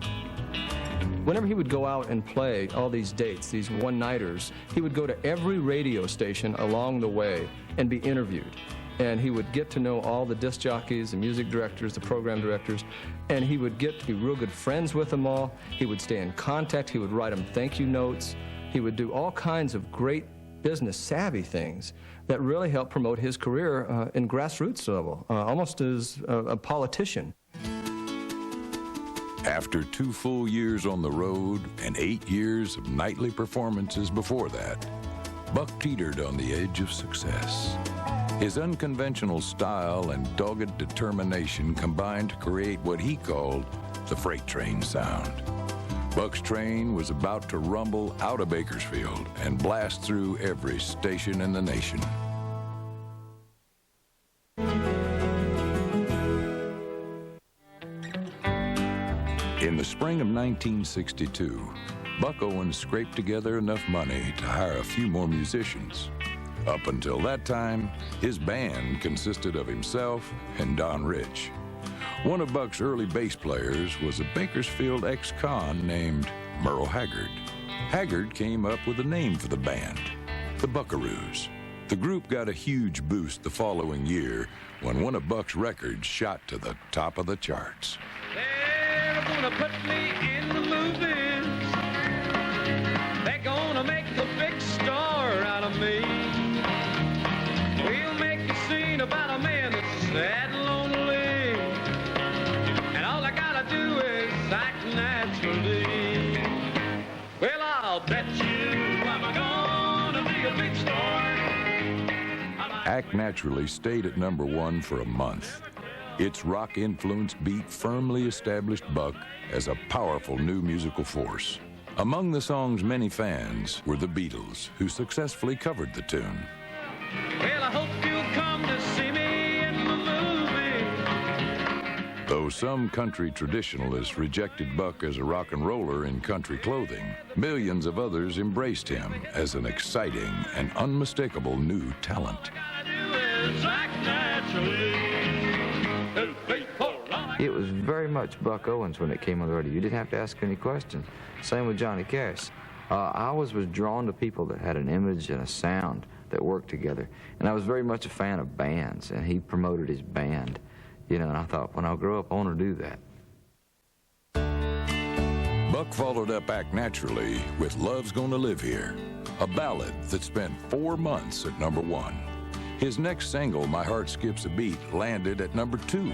Whenever he would go out and play all these dates, these one-nighters, he would go to every radio station along the way and be interviewed. And he would get to know all the disc jockeys, the music directors, the program directors, and he would get to be real good friends with them all. He would stay in contact. He would write them thank you notes. He would do all kinds of great business savvy things that really helped promote his career in grassroots level, almost as a politician. After 2 full years on the road and 8 years of nightly performances before that, Buck teetered on the edge of success. His unconventional style and dogged determination combined to create what he called the freight train sound. Buck's train was about to rumble out of Bakersfield and blast through every station in the nation. In the spring of 1962, Buck Owens scraped together enough money to hire a few more musicians. Up until that time, his band consisted of himself and Don Rich. One of Buck's early bass players was a Bakersfield ex-con named Merle Haggard. Haggard came up with a name for the band, the Buckaroos. The group got a huge boost the following year when one of Buck's records shot to the top of the charts. They're gonna put me in the movies. They're gonna make a big star out of me. We'll make a scene about a man that's sad and lonely, and all I gotta do is act naturally. Well, I'll bet you I'm gonna be a big star. Act Naturally stayed at #1 for a month. Its rock-influenced beat firmly established Buck as a powerful new musical force. Among the song's many fans were the Beatles, who successfully covered the tune. Well, I hope you'll come to see me in the movie. Though some country traditionalists rejected Buck as a rock and roller in country clothing, millions of others embraced him as an exciting and unmistakable new talent. It was very much Buck Owens when it came on the radio. You didn't have to ask any questions. Same with Johnny Cash. I always was drawn to people that had an image and a sound that worked together. And I was very much a fan of bands, and he promoted his band, you know, and I thought, when I grow up, I want to do that. Buck followed up Act Naturally with Love's Gonna Live Here, a ballad that spent 4 months at #1. His next single, My Heart Skips a Beat, landed at #2.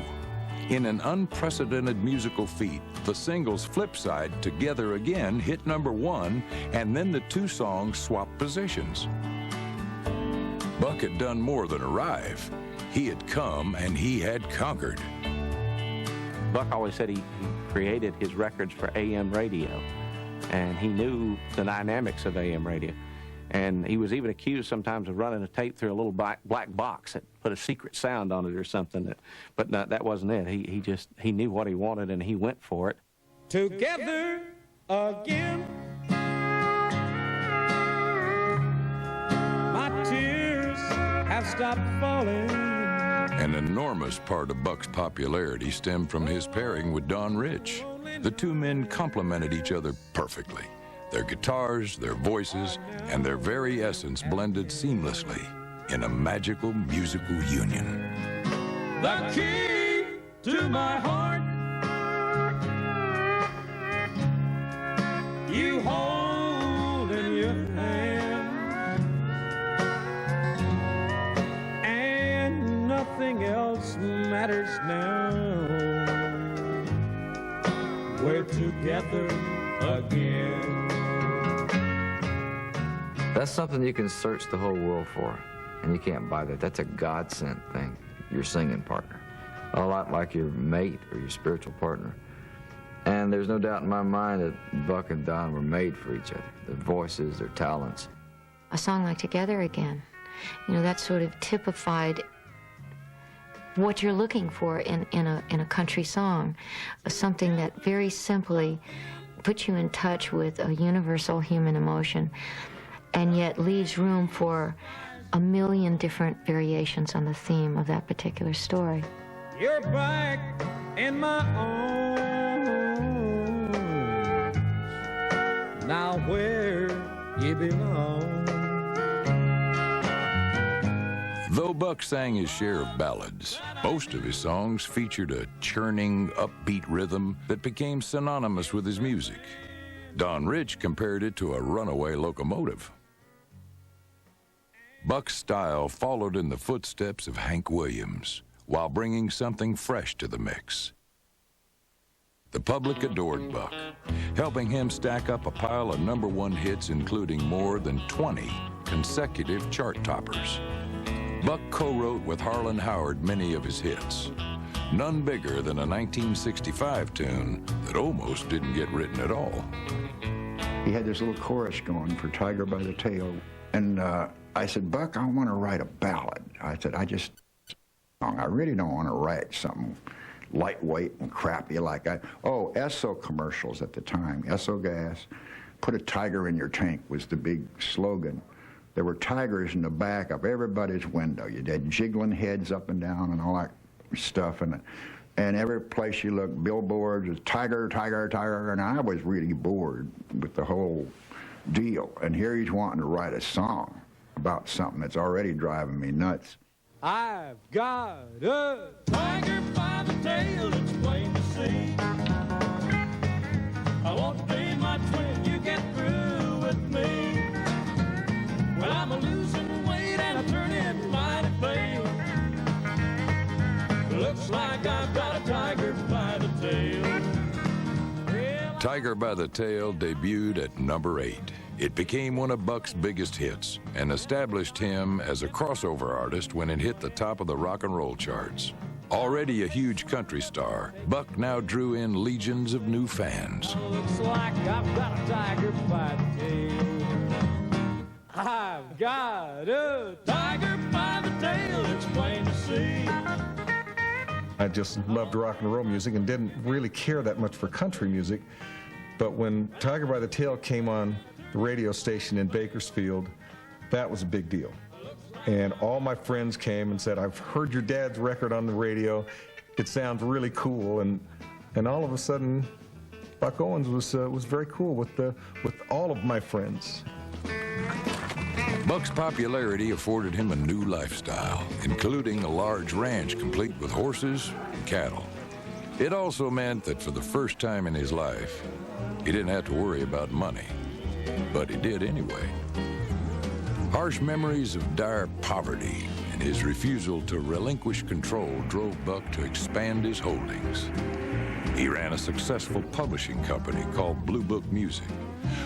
In an unprecedented musical feat, the single's flip side, Together Again, hit #1, and then the two songs swapped positions. Buck had done more than arrive. He had come and he had conquered. Buck always said he created his records for AM radio, and he knew the dynamics of AM radio. And he was even accused sometimes of running a tape through a little black box that put a secret sound on it or something. But no, that wasn't it. He knew what he wanted and he went for it. Together again. My tears have stopped falling. An enormous part of Buck's popularity stemmed from his pairing with Don Rich. The two men complemented each other perfectly. Their guitars, their voices, and their very essence blended seamlessly in a magical musical union. The key to my heart, you hold in your hand, and nothing else matters now. We're together again. That's something you can search the whole world for, and you can't buy that. That's a God-sent thing, your singing partner. A lot like your mate or your spiritual partner. And there's no doubt in my mind that Buck and Don were made for each other, their voices, their talents. A song like Together Again, you know, that sort of typified what you're looking for in a country song, something that very simply puts you in touch with a universal human emotion and yet leaves room for a million different variations on the theme of that particular story. You're back in my arms. now where you belong. Though Buck sang his share of ballads, most of his songs featured a churning, upbeat rhythm that became synonymous with his music. Don Rich compared it to a runaway locomotive. Buck's style followed in the footsteps of Hank Williams, while bringing something fresh to the mix. The public adored Buck, helping him stack up a pile of #1 hits, including more than 20 consecutive chart toppers. Buck co-wrote with Harlan Howard many of his hits, none bigger than a 1965 tune that almost didn't get written at all. He had this little chorus going for Tiger by the Tail, and I said, Buck, I want to write a ballad. I said, I really don't want to write something lightweight and crappy like Esso commercials at the time, Esso gas, put a tiger in your tank was the big slogan. There were tigers in the back of everybody's window. You had jiggling heads up and down and all that stuff. And every place you looked, billboards, was tiger, tiger, tiger. And I was really bored with the whole deal. And here he's wanting to write a song about something that's already driving me nuts. I've got a tiger by the tail, it's plain to see. I won't be my twin, you get through with me. Well, I'm a losing weight and I turn it mighty pale. Looks like I've got a tiger by the tail. Tiger by the Tail debuted at #8. It became one of Buck's biggest hits and established him as a crossover artist when it hit the top of the rock and roll charts. Already a huge country star, Buck now drew in legions of new fans. Looks like I've got a tiger by the tail. I've got a tiger by the tail, it's plain to see. I just loved rock and roll music and didn't really care that much for country music. But when Tiger by the Tail came on the radio station in Bakersfield, that was a big deal. And all my friends came and said, I've heard your dad's record on the radio. It sounds really cool. And all of a sudden, Buck Owens was very cool with all of my friends. Buck's popularity afforded him a new lifestyle, including a large ranch complete with horses and cattle. It also meant that for the first time in his life, he didn't have to worry about money, but he did anyway. Harsh memories of dire poverty and his refusal to relinquish control drove Buck to expand his holdings. He ran a successful publishing company called Blue Book Music,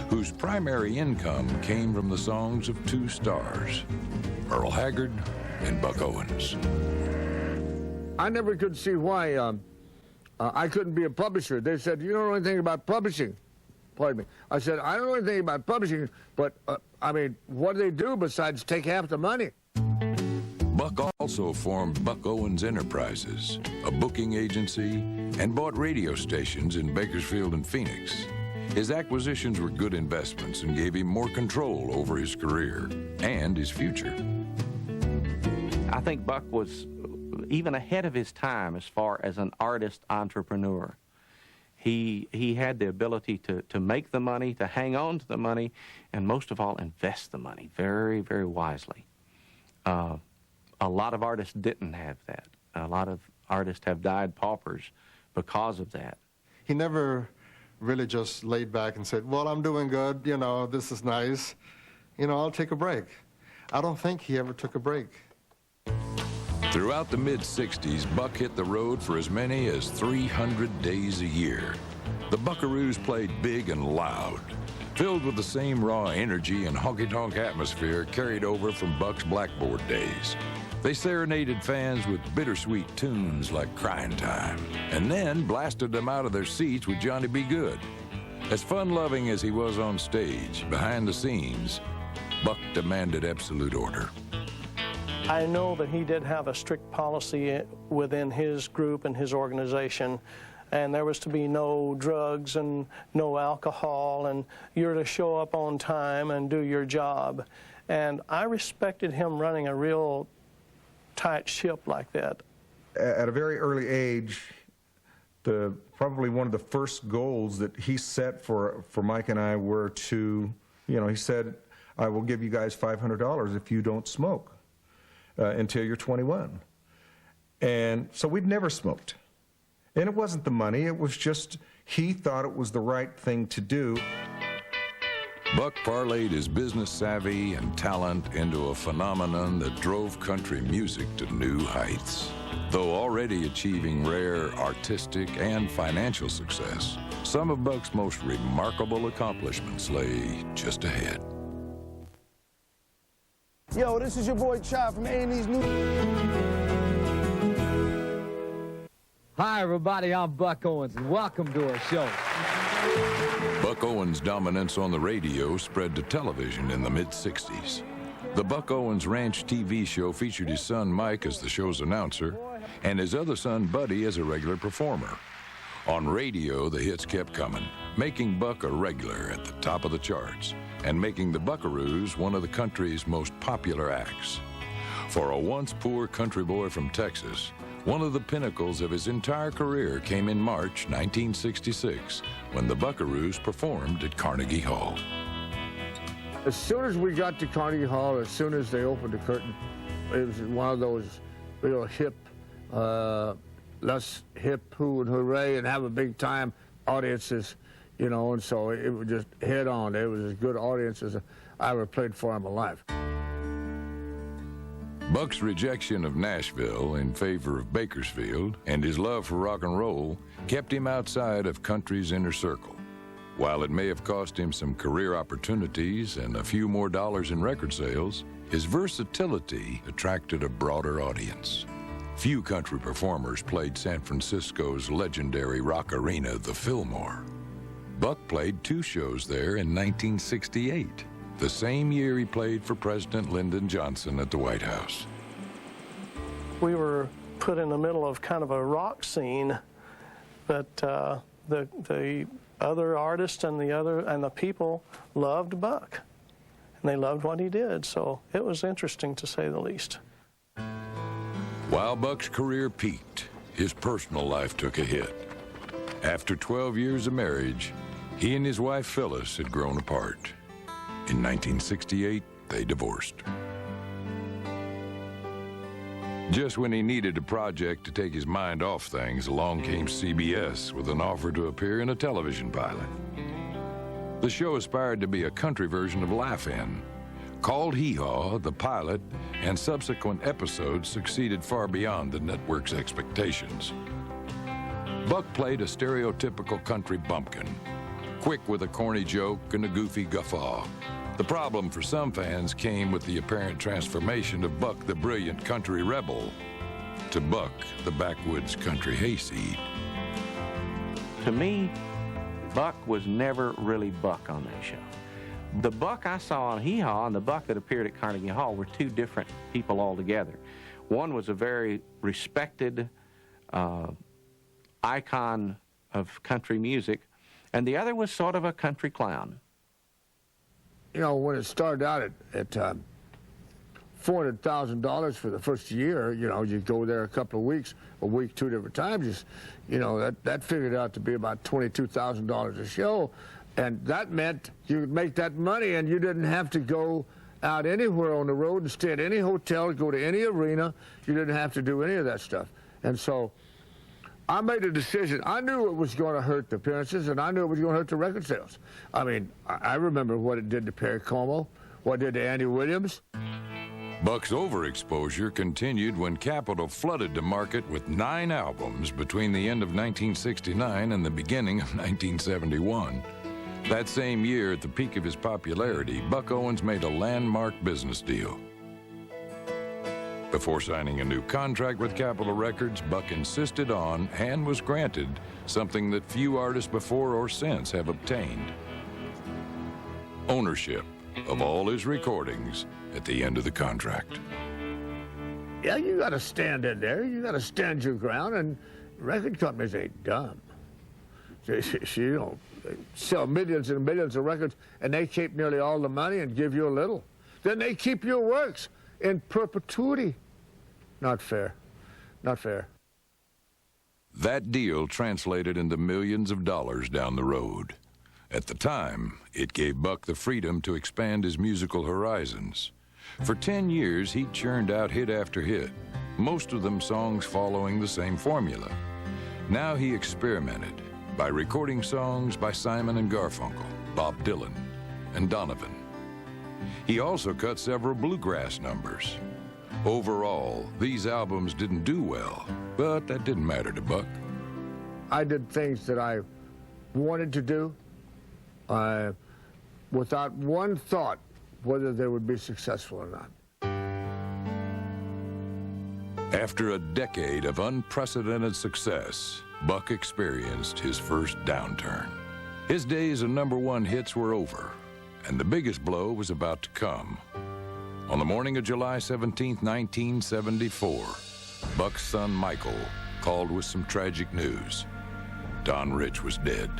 whose primary income came from the songs of two stars, Merle Haggard and Buck Owens. I never could see why I couldn't be a publisher. They said, you don't know anything about publishing. Pardon me. I said, I don't know anything about publishing, but, I mean, what do they do besides take half the money? Buck also formed Buck Owens Enterprises, a booking agency, and bought radio stations in Bakersfield and Phoenix. His acquisitions were good investments and gave him more control over his career and his future. I think Buck was even ahead of his time as far as an artist entrepreneur. He had the ability to make the money, to hang on to the money, and most of all, invest the money very, very wisely. A lot of artists didn't have that. A lot of artists have died paupers because of that. He never really just laid back and said, well, I'm doing good, you know, this is nice, you know, I'll take a break. I don't think he ever took a break. Throughout the mid-'60s, Buck hit the road for as many as 300 days a year. The Buckaroos played big and loud, filled with the same raw energy and honky-tonk atmosphere carried over from Buck's blackboard days. They serenaded fans with bittersweet tunes like Crying Time, and then blasted them out of their seats with Johnny B. Good. As fun-loving as he was on stage, behind the scenes, Buck demanded absolute order. I know that he did have a strict policy within his group and his organization, and there was to be no drugs and no alcohol, and you're to show up on time and do your job. And I respected him running a real tight ship like that. At a very early age, probably one of the first goals that he set for Mike and I were to, he said, I will give you guys $500 if you don't smoke until you're 21. And so we'd never smoked. And it wasn't the money, it was just he thought it was the right thing to do. Buck parlayed his business savvy and talent into a phenomenon that drove country music to new heights. Though already achieving rare artistic and financial success, some of Buck's most remarkable accomplishments lay just ahead. Yo, this is your boy Chop from A&E's New... Hi, everybody. I'm Buck Owens, and welcome to our show. Buck Owens' dominance on the radio spread to television in the mid-'60s. The Buck Owens Ranch TV show featured his son Mike as the show's announcer and his other son Buddy as a regular performer. On radio, the hits kept coming, making Buck a regular at the top of the charts and making the Buckaroos one of the country's most popular acts. For a once poor country boy from Texas, one of the pinnacles of his entire career came in March 1966 when the Buckaroos performed at Carnegie Hall. As soon as we got to Carnegie Hall, as soon as they opened the curtain, it was one of those real hip, let's hip, hoo, and hooray, and have a big time audiences, and so it was just head on. It was as good audience as I ever played for in my life. Buck's rejection of Nashville in favor of Bakersfield and his love for rock and roll kept him outside of country's inner circle. While it may have cost him some career opportunities and a few more dollars in record sales, his versatility attracted a broader audience. Few country performers played San Francisco's legendary rock arena, the Fillmore. Buck played 2 shows there in 1968. The same year he played for President Lyndon Johnson at the White House. We were put in the middle of kind of a rock scene, but the other artists and the people loved Buck, and they loved what he did. So it was interesting, to say the least. While Buck's career peaked, his personal life took a hit. After 12 years of marriage, he and his wife Phyllis had grown apart. In 1968, they divorced. Just when he needed a project to take his mind off things, along came CBS with an offer to appear in a television pilot. The show aspired to be a country version of Laugh-In. Called Hee Haw, the pilot and subsequent episodes succeeded far beyond the network's expectations. Buck played a stereotypical country bumpkin, quick with a corny joke and a goofy guffaw. The problem for some fans came with the apparent transformation of Buck the brilliant country rebel to Buck the backwoods country hayseed. To me, Buck was never really Buck on that show. The Buck I saw on Hee Haw and the Buck that appeared at Carnegie Hall were 2 different people altogether. One was a very respected icon of country music, and the other was sort of a country clown. When it started out at $400,000 for the first year, you go there a couple of weeks, a week 2 different times, that figured out to be about $22,000 a show. And that meant you could make that money and you didn't have to go out anywhere on the road and stay at any hotel, go to any arena. You didn't have to do any of that stuff. And so I made a decision. I knew it was going to hurt the appearances, and I knew it was going to hurt the record sales. I mean, I remember what it did to Perry Como, what it did to Andy Williams. Buck's overexposure continued when Capitol flooded the market with 9 albums between the end of 1969 and the beginning of 1971. That same year, at the peak of his popularity, Buck Owens made a landmark business deal. Before signing a new contract with Capitol Records, Buck insisted on, and was granted, something that few artists before or since have obtained: ownership of all his recordings at the end of the contract. Yeah, you got to stand in there. You got to stand your ground, and record companies ain't dumb. They sell millions and millions of records, and they keep nearly all the money and give you a little. Then they keep your works in perpetuity. Not fair. Not fair. That deal translated into millions of dollars down the road. At the time, it gave Buck the freedom to expand his musical horizons. For 10 years, he churned out hit after hit, most of them songs following the same formula. Now he experimented by recording songs by Simon and Garfunkel, Bob Dylan, and Donovan. He also cut several bluegrass numbers. Overall, these albums didn't do well, but that didn't matter to Buck. I did things that I wanted to do without one thought whether they would be successful or not. After a decade of unprecedented success, Buck experienced his first downturn. His days of #1 hits were over, and the biggest blow was about to come. On the morning of July 17, 1974, Buck's son Michael called with some tragic news. Don Rich was dead,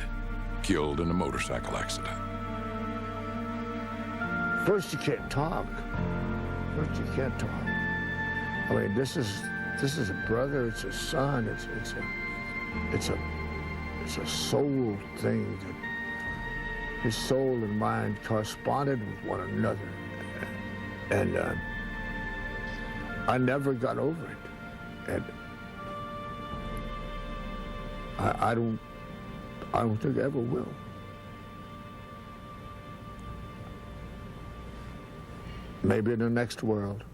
killed in a motorcycle accident. First, you can't talk. First, you can't talk. I mean, this is a brother. It's a son. It's a soul thing. That his soul and mind corresponded with one another, and I never got over it. And I don't think I ever will. Maybe in the next world.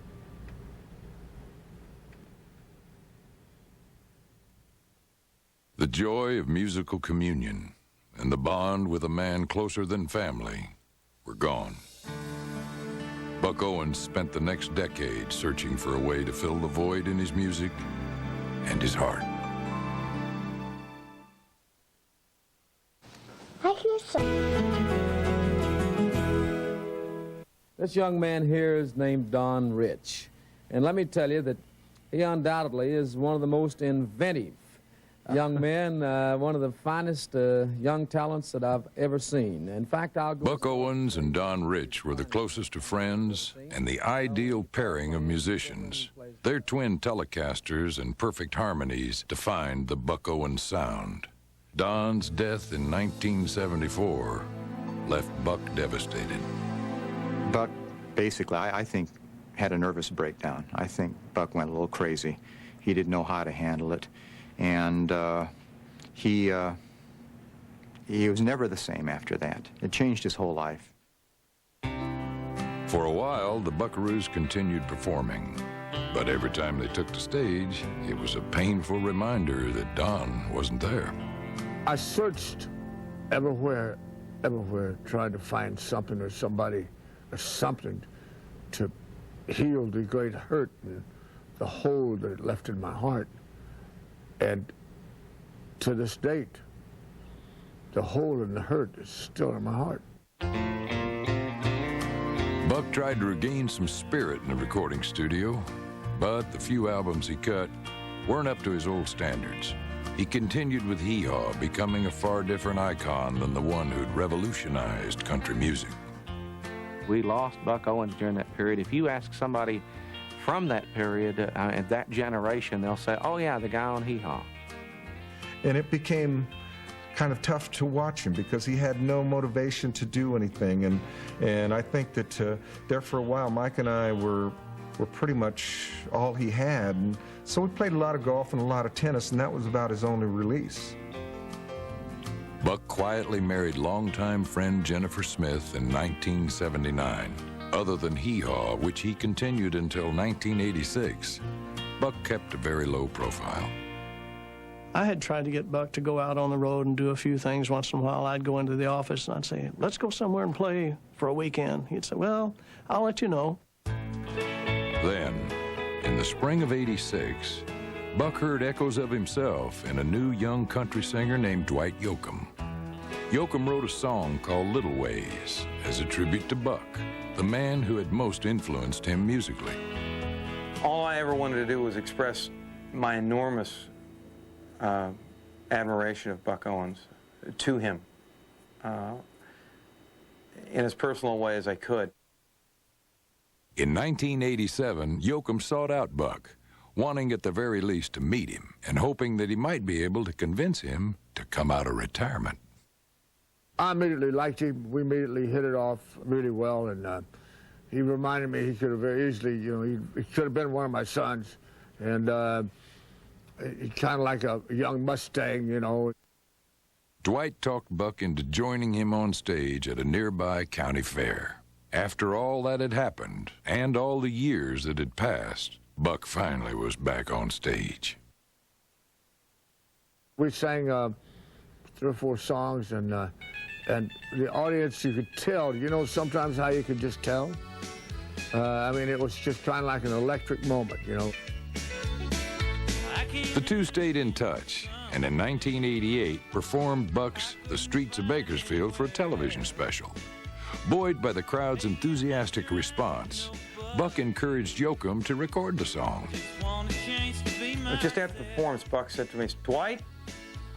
The joy of musical communion and the bond with a man closer than family were gone. Buck Owens spent the next decade searching for a way to fill the void in his music and his heart. I hear This young man here is named Don Rich. And let me tell you that he undoubtedly is one of the most inventive young men, one of the finest young talents that I've ever seen. In fact, Buck Owens and Don Rich were the closest of friends and the ideal pairing of musicians. Their twin Telecasters and perfect harmonies defined the Buck Owens sound. Don's death in 1974 left Buck devastated. Buck basically, I think, had a nervous breakdown. I think Buck went a little crazy. He didn't know how to handle it. And he was never the same after that. It changed his whole life. For a while, the Buckaroos continued performing. But every time they took the stage, it was a painful reminder that Don wasn't there. I searched everywhere, trying to find something or somebody or something to heal the great hurt and the hole that it left in my heart. And to this date, the hole and the hurt is still in my heart. Buck tried to regain some spirit in the recording studio, but the few albums he cut weren't up to his old standards. He continued with Hee Haw, becoming a far different icon than the one who'd revolutionized country music. We lost Buck Owens during that period. If you ask somebody from that period, and that generation, they'll say, oh yeah, the guy on Hee Haw. And it became kind of tough to watch him because he had no motivation to do anything. And I think that there for a while, Mike and I were pretty much all he had. And so we played a lot of golf and a lot of tennis, and that was about his only release. Buck quietly married longtime friend Jennifer Smith in 1979. Other than Hee Haw, which he continued until 1986, Buck kept a very low profile. I had tried to get Buck to go out on the road and do a few things once in a while. I'd go into the office and I'd say, let's go somewhere and play for a weekend. He'd say, well, I'll let you know. Then, in the spring of '86, Buck heard echoes of himself in a new young country singer named Dwight Yoakam. Yoakam wrote a song called Little Ways as a tribute to Buck, the man who had most influenced him musically. All I ever wanted to do was express my enormous admiration of Buck Owens to him in as personal a way as I could. In 1987, Yoakam sought out Buck, wanting at the very least to meet him and hoping that he might be able to convince him to come out of retirement. I immediately liked him. We immediately hit it off really well, and he reminded me he could have very easily, you know, he could have been one of my sons, and he kind of like a young Mustang, you know. Dwight talked Buck into joining him on stage at a nearby county fair. After all that had happened, and all the years that had passed, Buck finally was back on stage. We sang 3 or 4 songs, and the audience, you could tell, you know, sometimes how you could just tell. I mean, it was just kind of like an electric moment, you know. The two stayed in touch, and in 1988 performed Buck's The Streets of Bakersfield for a television special. Buoyed by the crowd's enthusiastic response, Buck encouraged Yoakam to record the song. Just after the performance, Buck said to me, Dwight,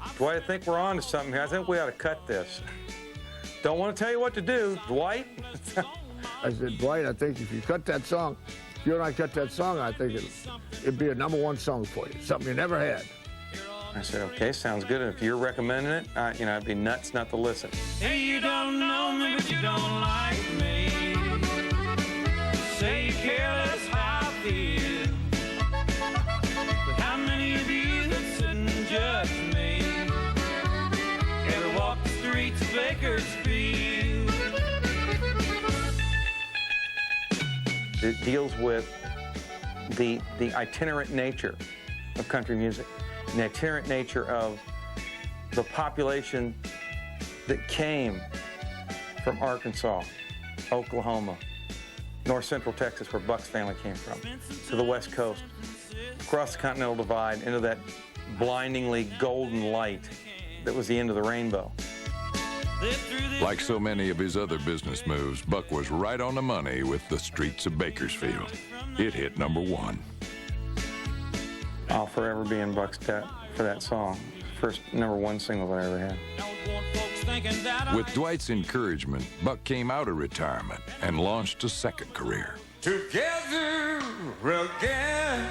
I think we're on to something here. I think we ought to cut this. Don't want to tell you what to do, Dwight. I said, Dwight, I think if you cut that song, if you and I cut that song, I think it'd be a #1 song for you, something you never had. I said, okay, sounds good. And if you're recommending it, you know, I'd be nuts not to listen. Hey, you don't know me, but you don't like me. Say you care less how I feel. But how many of you that sit and judge me ever walk the streets of Bakersfield? It deals with the itinerant nature of country music, and the itinerant nature of the population that came from Arkansas, Oklahoma, north central Texas, where Buck's family came from, to the West Coast, across the Continental Divide, into that blindingly golden light that was the end of the rainbow. Like so many of his other business moves, Buck was right on the money with The Streets of Bakersfield. It hit #1. I'll forever be in Buck's debt for that song. First #1 single that I ever had. With Dwight's encouragement, Buck came out of retirement and launched a second career. Together again,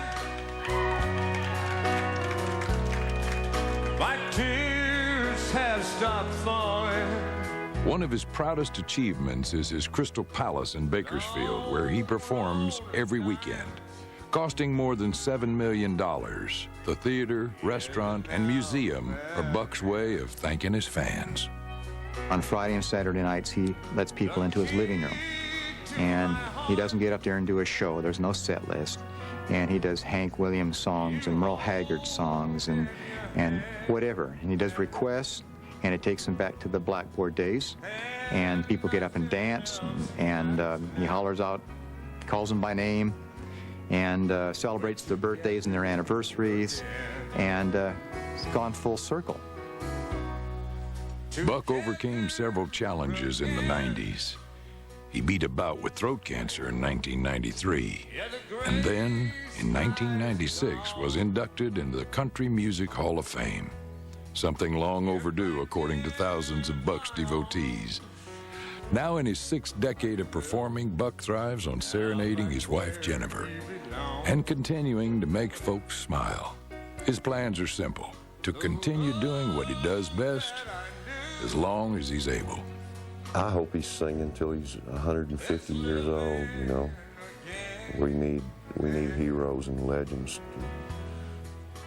my tears have stopped falling. One of his proudest achievements is his Crystal Palace in Bakersfield, where he performs every weekend. Costing more than $7 million, the theater, restaurant, and museum are Buck's way of thanking his fans. On Friday and Saturday nights, he lets people into his living room. And he doesn't get up there and do a show. There's no set list. And he does Hank Williams songs and Merle Haggard songs and whatever. And he does requests, and it takes him back to the blackboard days. And people get up and dance, and he hollers out, calls them by name, and celebrates their birthdays and their anniversaries, and it's gone full circle. Buck overcame several challenges in the 90s. He beat a bout with throat cancer in 1993, and then, in 1996, was inducted into the Country Music Hall of Fame, something long overdue according to thousands of Buck's devotees. Now in his 6th decade of performing, Buck thrives on serenading his wife, Jennifer, and continuing to make folks smile. His plans are simple: to continue doing what he does best as long as he's able. I hope he's singing till he's 150 years old, you know. We need heroes and legends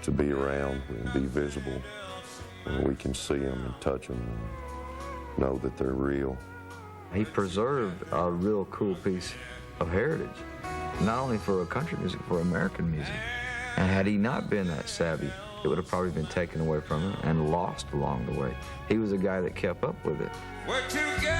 to be around and be visible, and we can see them and touch them and know that they're real. He preserved a real cool piece of heritage, not only for country music, for American music. And had he not been that savvy, it would have probably been taken away from him and lost along the way. He was a guy that kept up with it. We're together.